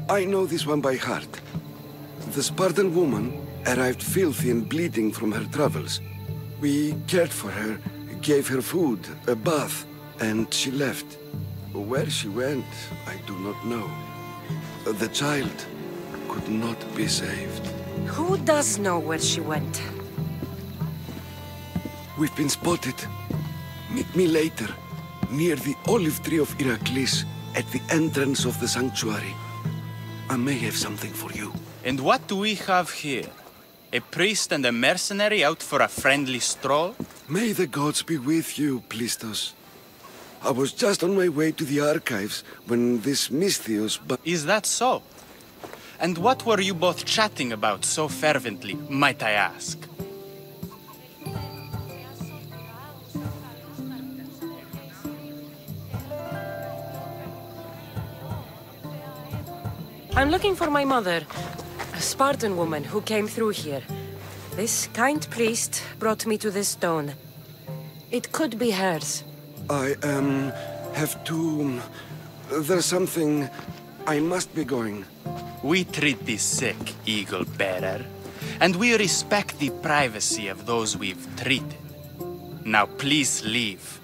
I know this one by heart. The Spartan woman arrived filthy and bleeding from her travels. We cared for her, gave her food, a bath, and she left. Where she went, I do not know. The child could not be saved. Who does know where she went? We've been spotted. Meet me later, near the olive tree of Heracles, at the entrance of the sanctuary. I may have something for you. And what do we have here? A priest and a mercenary out for a friendly stroll? May the gods be with you, Plistos. I was just on my way to the archives when this Misthios... Is that so? And what were you both chatting about so fervently, might I ask? I'm looking for my mother, a Spartan woman who came through here. This kind priest brought me to this stone. It could be hers. I, have to... There's something... I must be going. We treat the sick, Eagle Bearer, and we respect the privacy of those we've treated. Now please leave.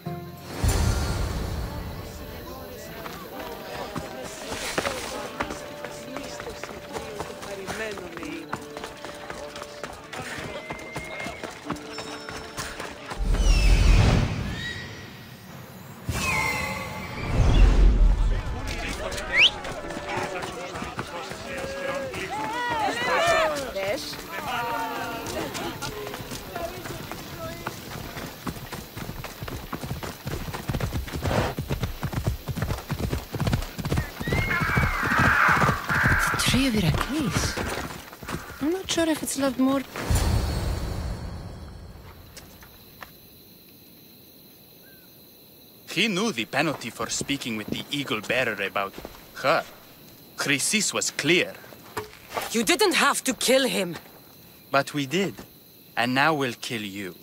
Tree of Heracles. I'm not sure if it's loved more. He knew the penalty for speaking with the Eagle Bearer about her. Chrysis was clear. You didn't have to kill him. But we did. And now we'll kill you.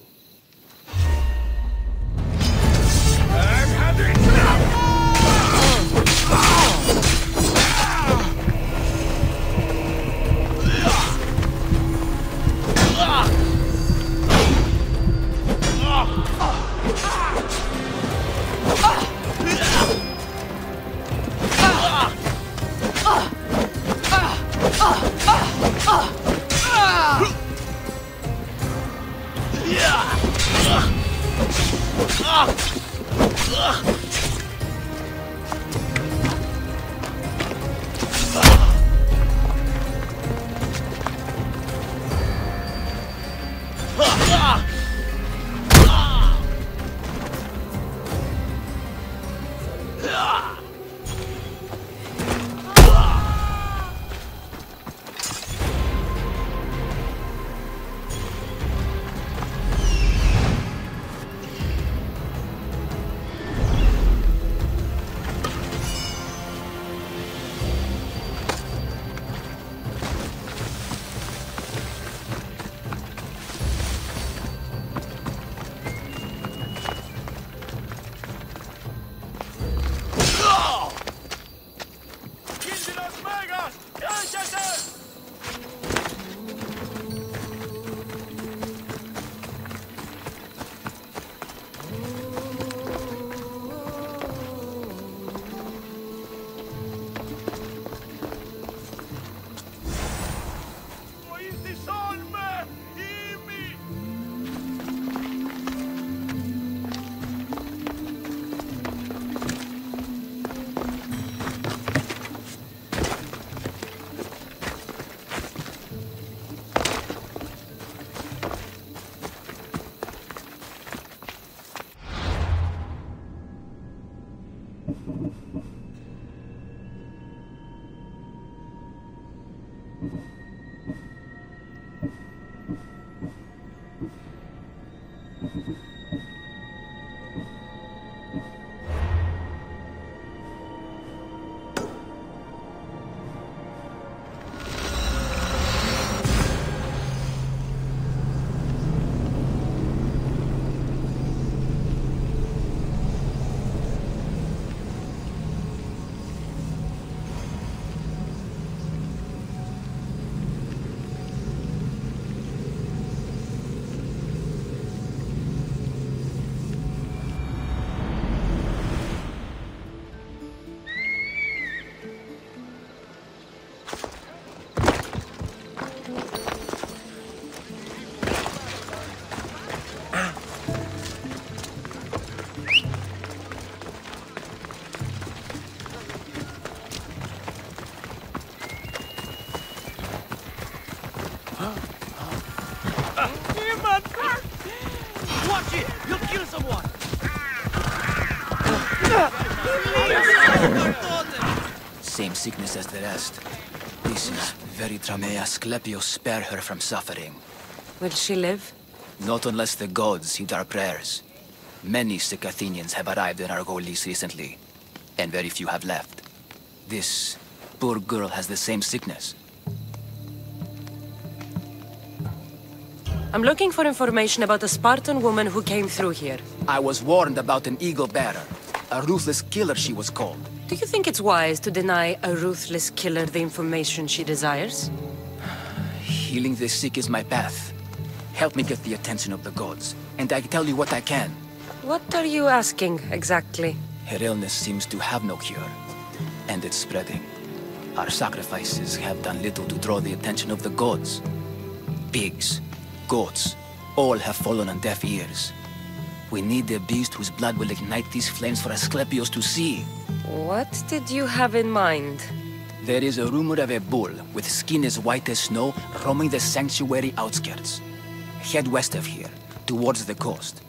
Same sickness as the rest. This is very May Asclepius spare her from suffering. Will she live? Not unless the gods heed our prayers. Many sick Athenians have arrived in Argolis recently, and very few have left. This poor girl has the same sickness. I'm looking for information about a Spartan woman who came through here. I was warned about an eagle bearer. A ruthless killer, she was called. Do you think it's wise to deny a ruthless killer the information she desires? Healing the sick is my path. Help me get the attention of the gods, and I tell you what I can. What are you asking, exactly? Her illness seems to have no cure, and it's spreading. Our sacrifices have done little to draw the attention of the gods. Pigs, goats, all have fallen on deaf ears. We need a beast whose blood will ignite these flames for Asclepius to see. What did you have in mind? There is a rumor of a bull with skin as white as snow roaming the sanctuary outskirts. Head west of here, towards the coast.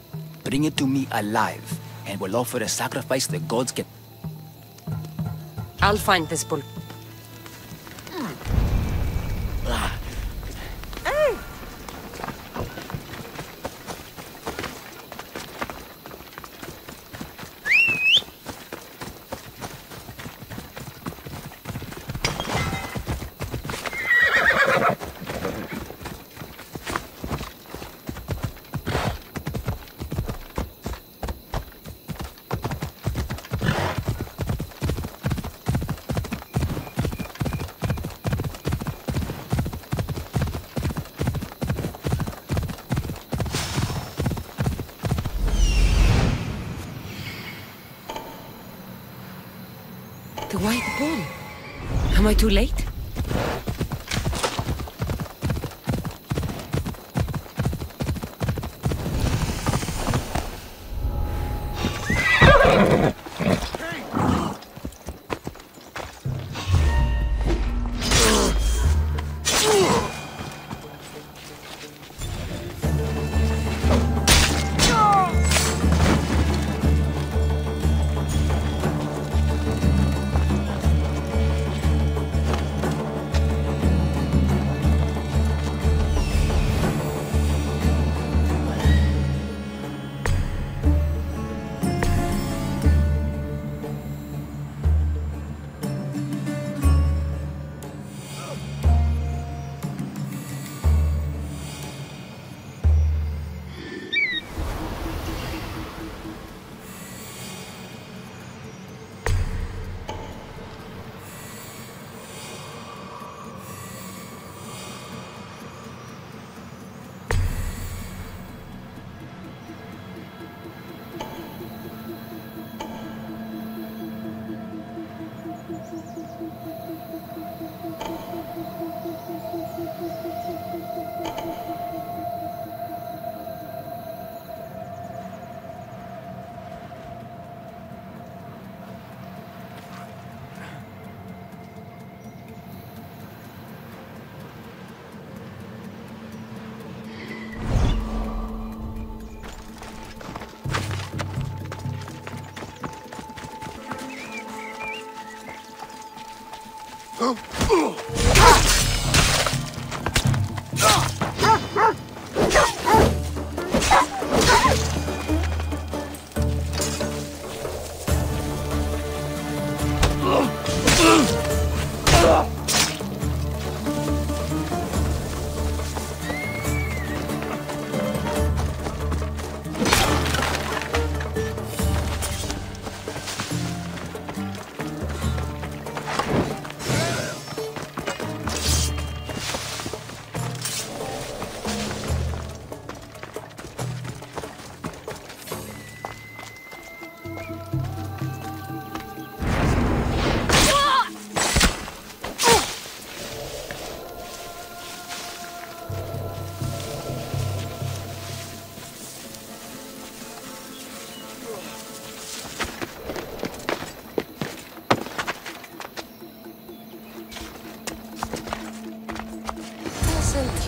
Bring it to me alive, and we'll offer a sacrifice the gods can... I'll find this bull. The white bull. Am I too late?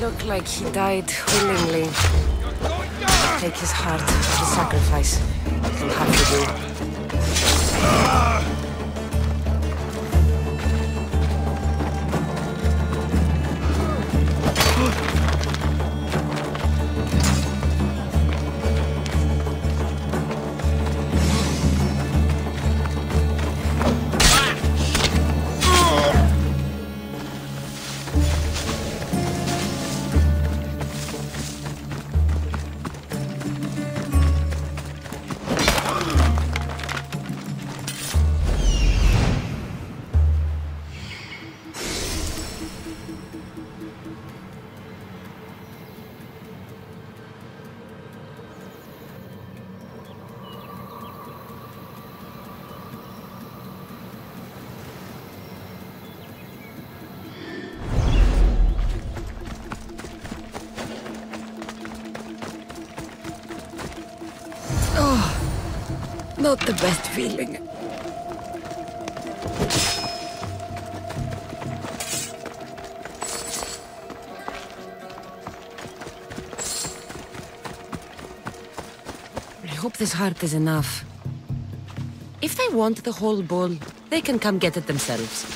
Look like he died willingly. Take his heart as a sacrifice. He'll have to do. not the best feeling. I hope this heart is enough. If they want the whole bull, they can come get it themselves.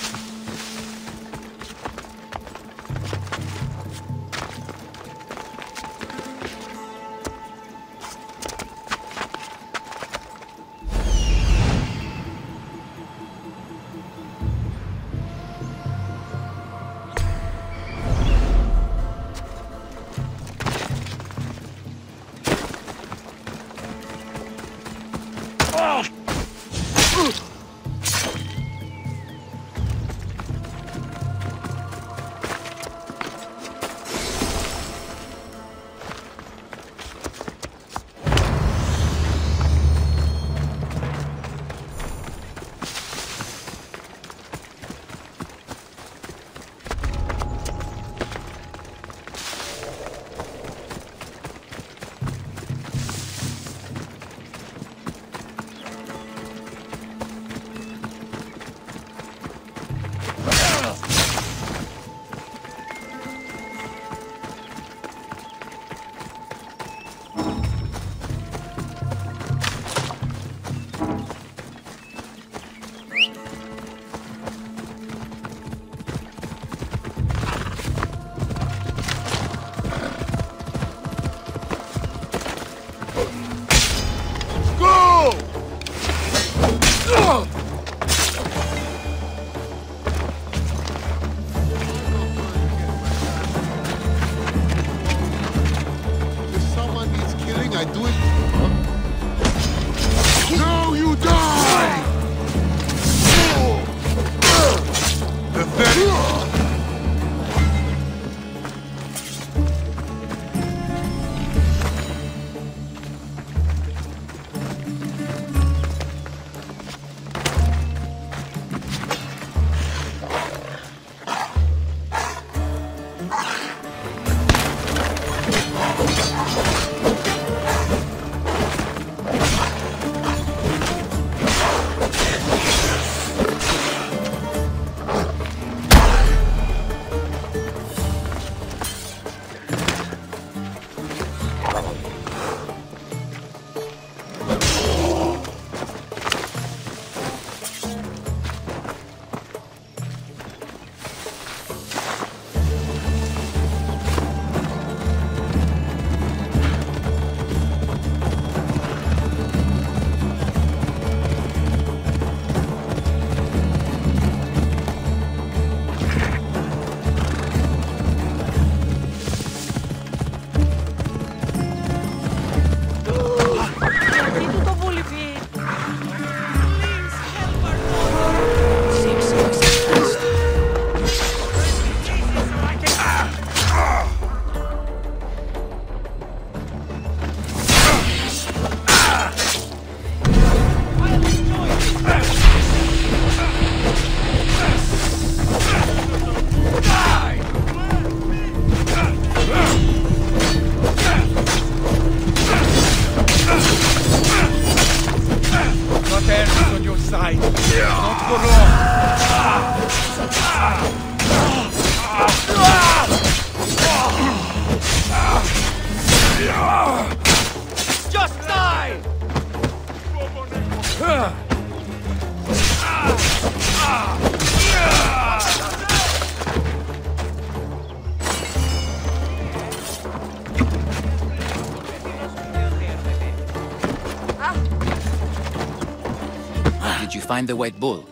Did you find the white bull?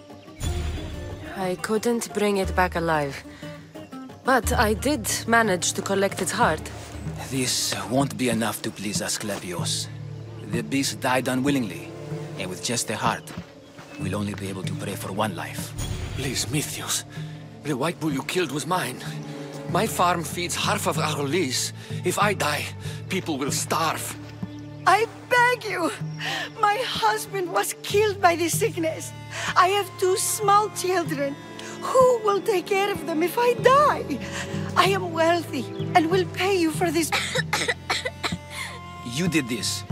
I couldn't bring it back alive. But I did manage to collect its heart. This won't be enough to please Asclepios. The beast died unwillingly, and with just the heart, we'll only be able to pray for one life. Please, Mythios. The white bull you killed was mine. My farm feeds half of Arolis. If I die, people will starve. I beg you! My husband was killed by this sickness. I have 2 small children. Who will take care of them if I die? I am wealthy and will pay you for this. You did this.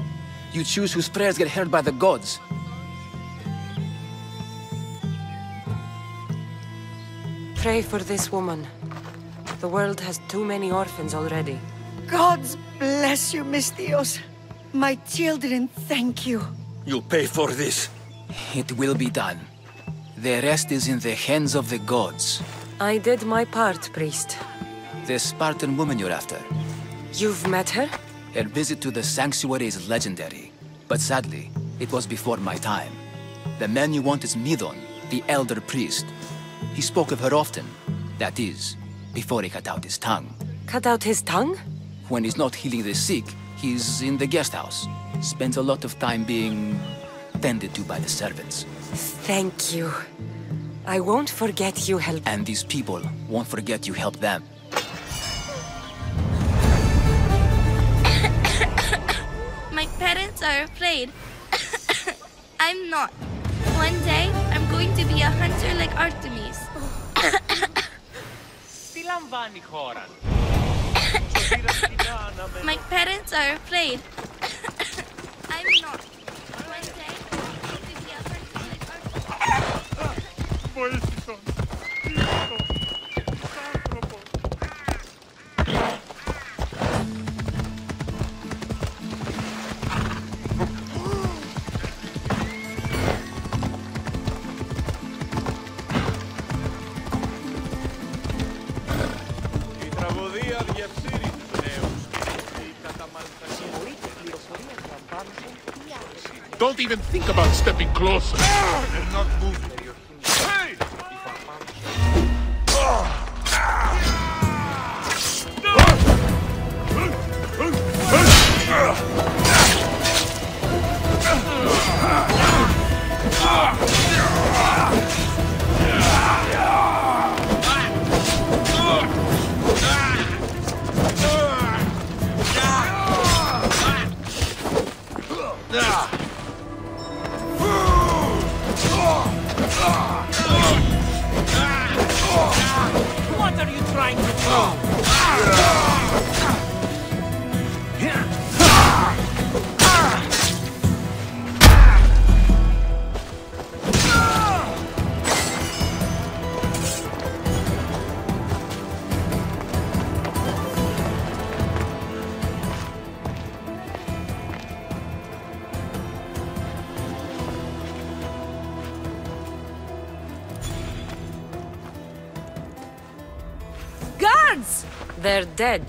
You choose whose prayers get heard by the gods. pray for this woman. The world has too many orphans already. Gods bless you, Mistios. My children thank you. You'll pay for this. It will be done. The rest is in the hands of the gods. I did my part, priest. The Spartan woman you're after. You've met her? Her visit to the sanctuary is legendary. But sadly, it was before my time. The man you want is Midon, the elder priest. He spoke of her often. That is, before he cut out his tongue. Cut out his tongue? When he's not healing the sick, he's in the guest house. Spends a lot of time being tended to by the servants. Thank you. I won't forget you helped. And these people won't forget you helped them. My parents are afraid. I'm not. One day, I'm going to be a hunter like Artemis. My parents are afraid. I'm not. One day, I'm going to be a hunter like Artemis. Don't even think about stepping closer. They're not moving. Hey! What are you trying to do? Guards! They're dead.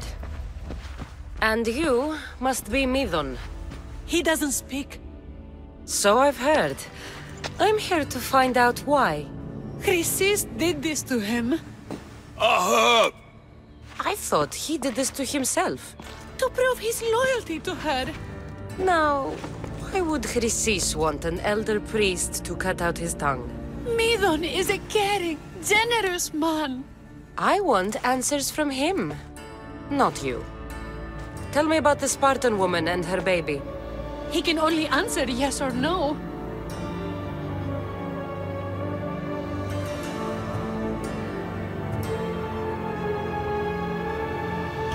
And you must be Midon. He doesn't speak. So I've heard. I'm here to find out why. Chrysis did this to him. I thought he did this to himself. To prove his loyalty to her. Now, why would Chrysis want an elder priest to cut out his tongue? Midon is a caring, generous man. I want answers from him, not you. Tell me about the Spartan woman and her baby. He can only answer yes or no.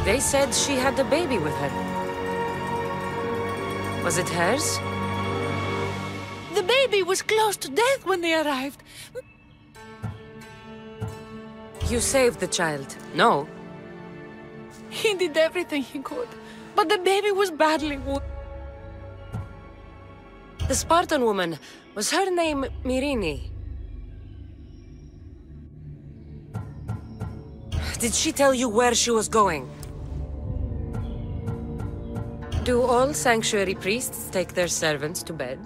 They said she had a baby with her. Was it hers? The baby was close to death when they arrived. You saved the child, no? He did everything he could, but the baby was badly wounded. The Spartan woman, was her name Myrine? Did she tell you where she was going? Do all sanctuary priests take their servants to bed?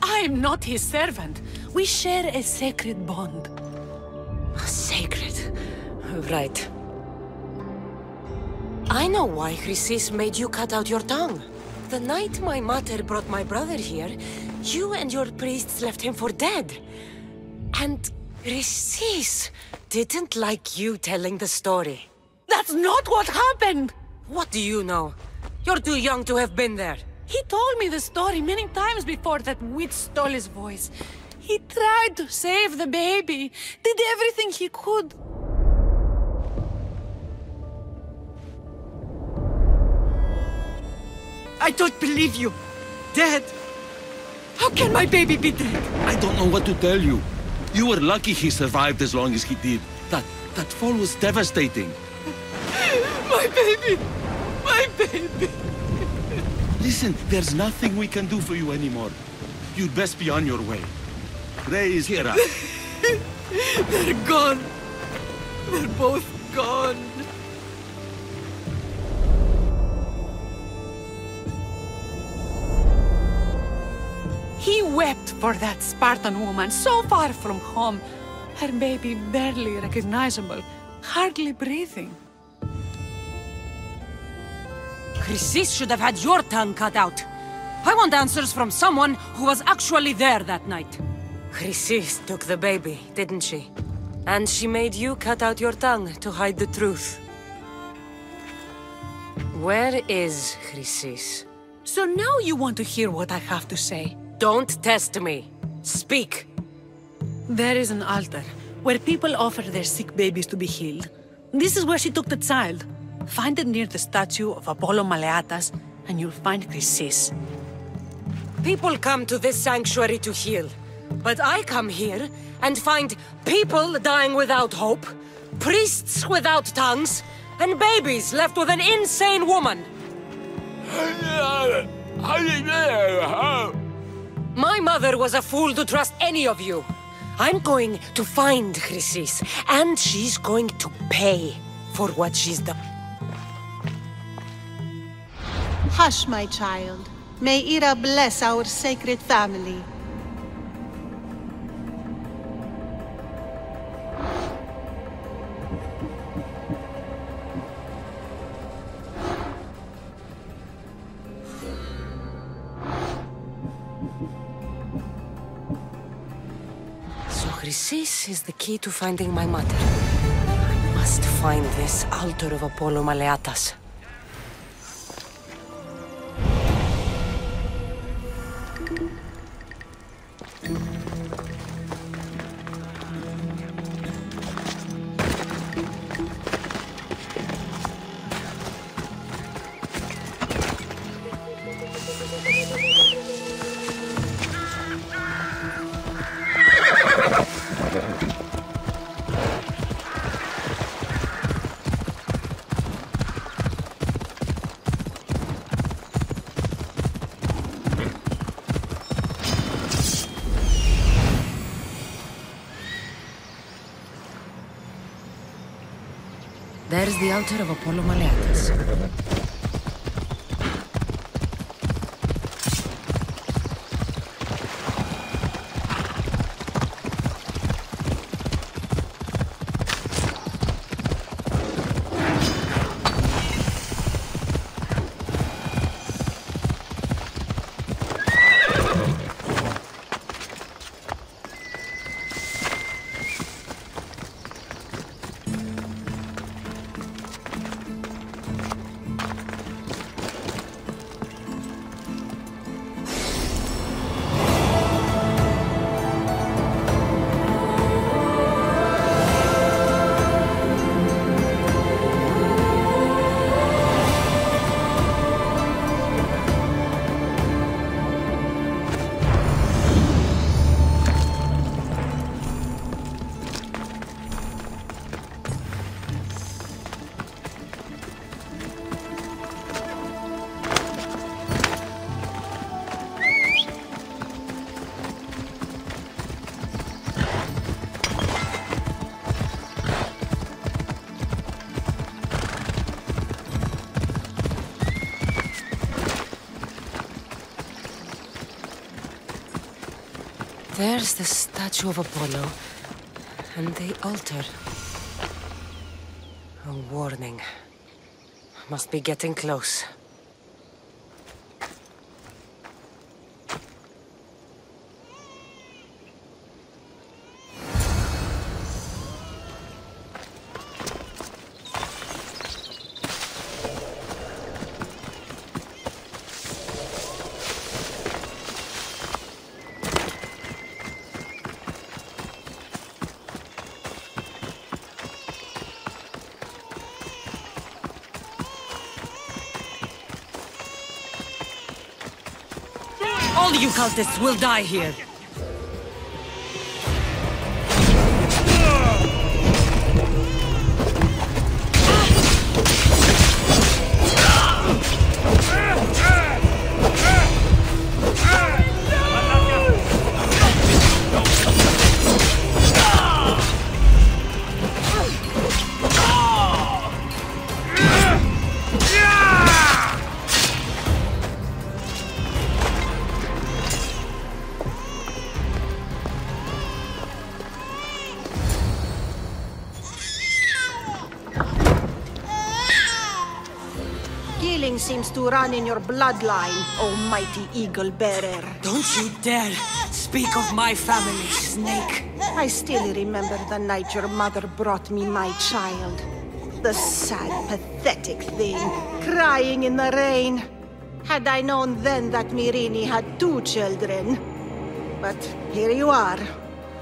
I am not his servant. We share a sacred bond. Sacred. Right. I know why Chrysis made you cut out your tongue. The night my mother brought my brother here, you and your priests left him for dead. And Chrysis didn't like you telling the story. That's not what happened! What do you know? You're too young to have been there. He told me the story many times before that witch stole his voice. He tried to save the baby, did everything he could. I don't believe you. Dead? How can my baby be dead? I don't know what to tell you. You were lucky he survived as long as he did. That fall was devastating. My baby! My baby! Listen, there's nothing we can do for you anymore. You'd best be on your way. Praise Hera. They're gone. They're both gone. He wept for that Spartan woman so far from home. Her baby barely recognizable, hardly breathing. Chrysis should have had your tongue cut out. I want answers from someone who was actually there that night. Chrysis took the baby, didn't she? And she made you cut out your tongue to hide the truth. Where is Chrysis? So now you want to hear what I have to say? Don't test me. Speak. There is an altar where people offer their sick babies to be healed. This is where she took the child. Find it near the statue of Apollo Maleatas, and you'll find Chrysis. People come to this sanctuary to heal. But I come here and find people dying without hope, priests without tongues, and babies left with an insane woman. My mother was a fool to trust any of you. I'm going to find Chrysis, and she's going to pay for what she's done. Hush, my child. May Ira bless our sacred family. So Chrysis is the key to finding my mother. I must find this altar of Apollo Maleatas. There's the altar of Apollo Maleatas. There's the statue of Apollo, and the altar. A warning. Must be getting close. All you cultists will die here. killing seems to run in your bloodline, almighty eagle bearer. Don't you dare speak of my family, Snake. I still remember the night your mother brought me my child. The sad, pathetic thing, crying in the rain. Had I known then that Myrrine had 2 children. But here you are.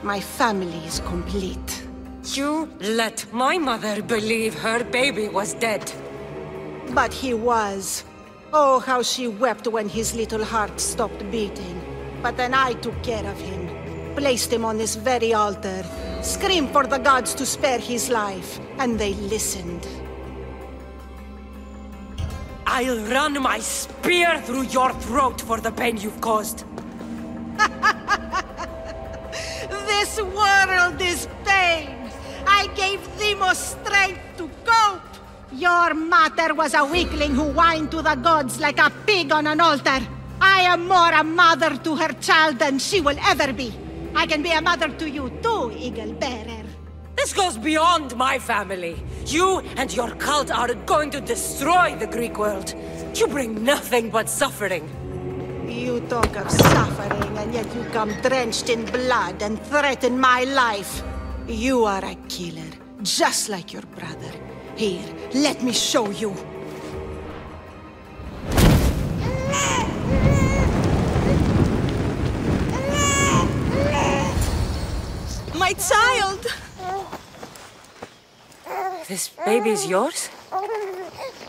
My family is complete. You let my mother believe her baby was dead. But he was. Oh, how she wept when his little heart stopped beating. But then I took care of him. Placed him on this very altar. Screamed for the gods to spare his life. And they listened. I'll run my spear through your throat for the pain you've caused. This world is pain. I gave Demos strength to cope. Your mater was a weakling who whined to the gods like a pig on an altar. I am more a mother to her child than she will ever be. I can be a mother to you too, Eagle Bearer. This goes beyond my family. You and your cult are going to destroy the Greek world. You bring nothing but suffering. You talk of suffering, and yet you come drenched in blood and threaten my life. You are a killer, just like your brother. Here, let me show you. My child! This baby's yours?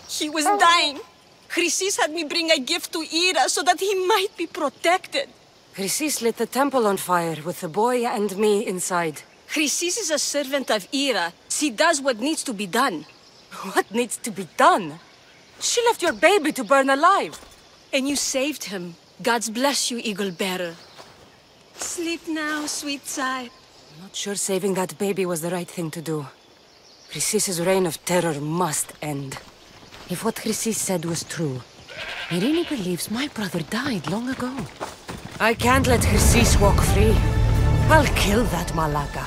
He was dying. Chrysis had me bring a gift to Ira so that he might be protected. Chrysis lit the temple on fire with the boy and me inside. Chrysis is a servant of Ira. She does what needs to be done. What needs to be done? She left your baby to burn alive. And you saved him. God's bless you, Eagle Bearer. Sleep now, sweet child. I'm not sure saving that baby was the right thing to do. Chrysis' reign of terror must end. If what Chrysis said was true, Myrrine believes my brother died long ago. I can't let Chrysis walk free. I'll kill that Malaka.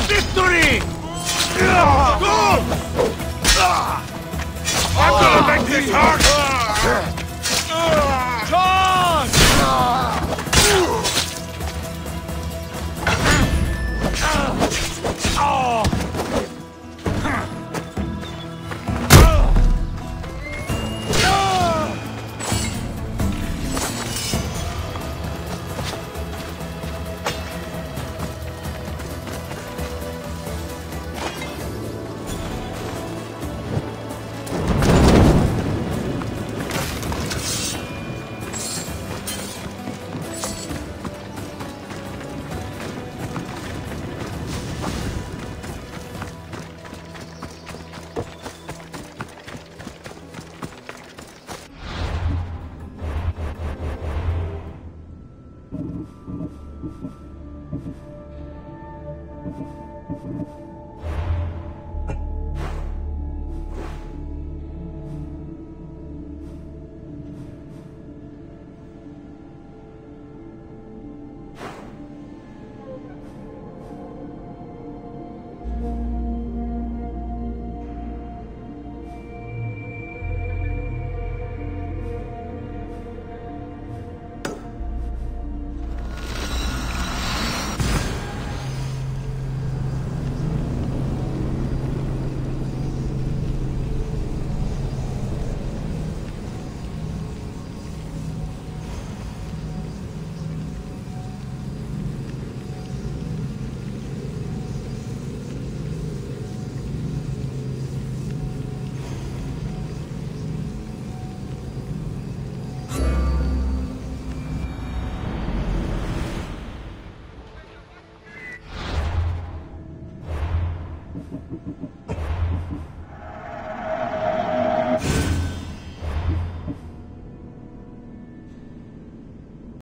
Victory! Go! I'm gonna make this hard!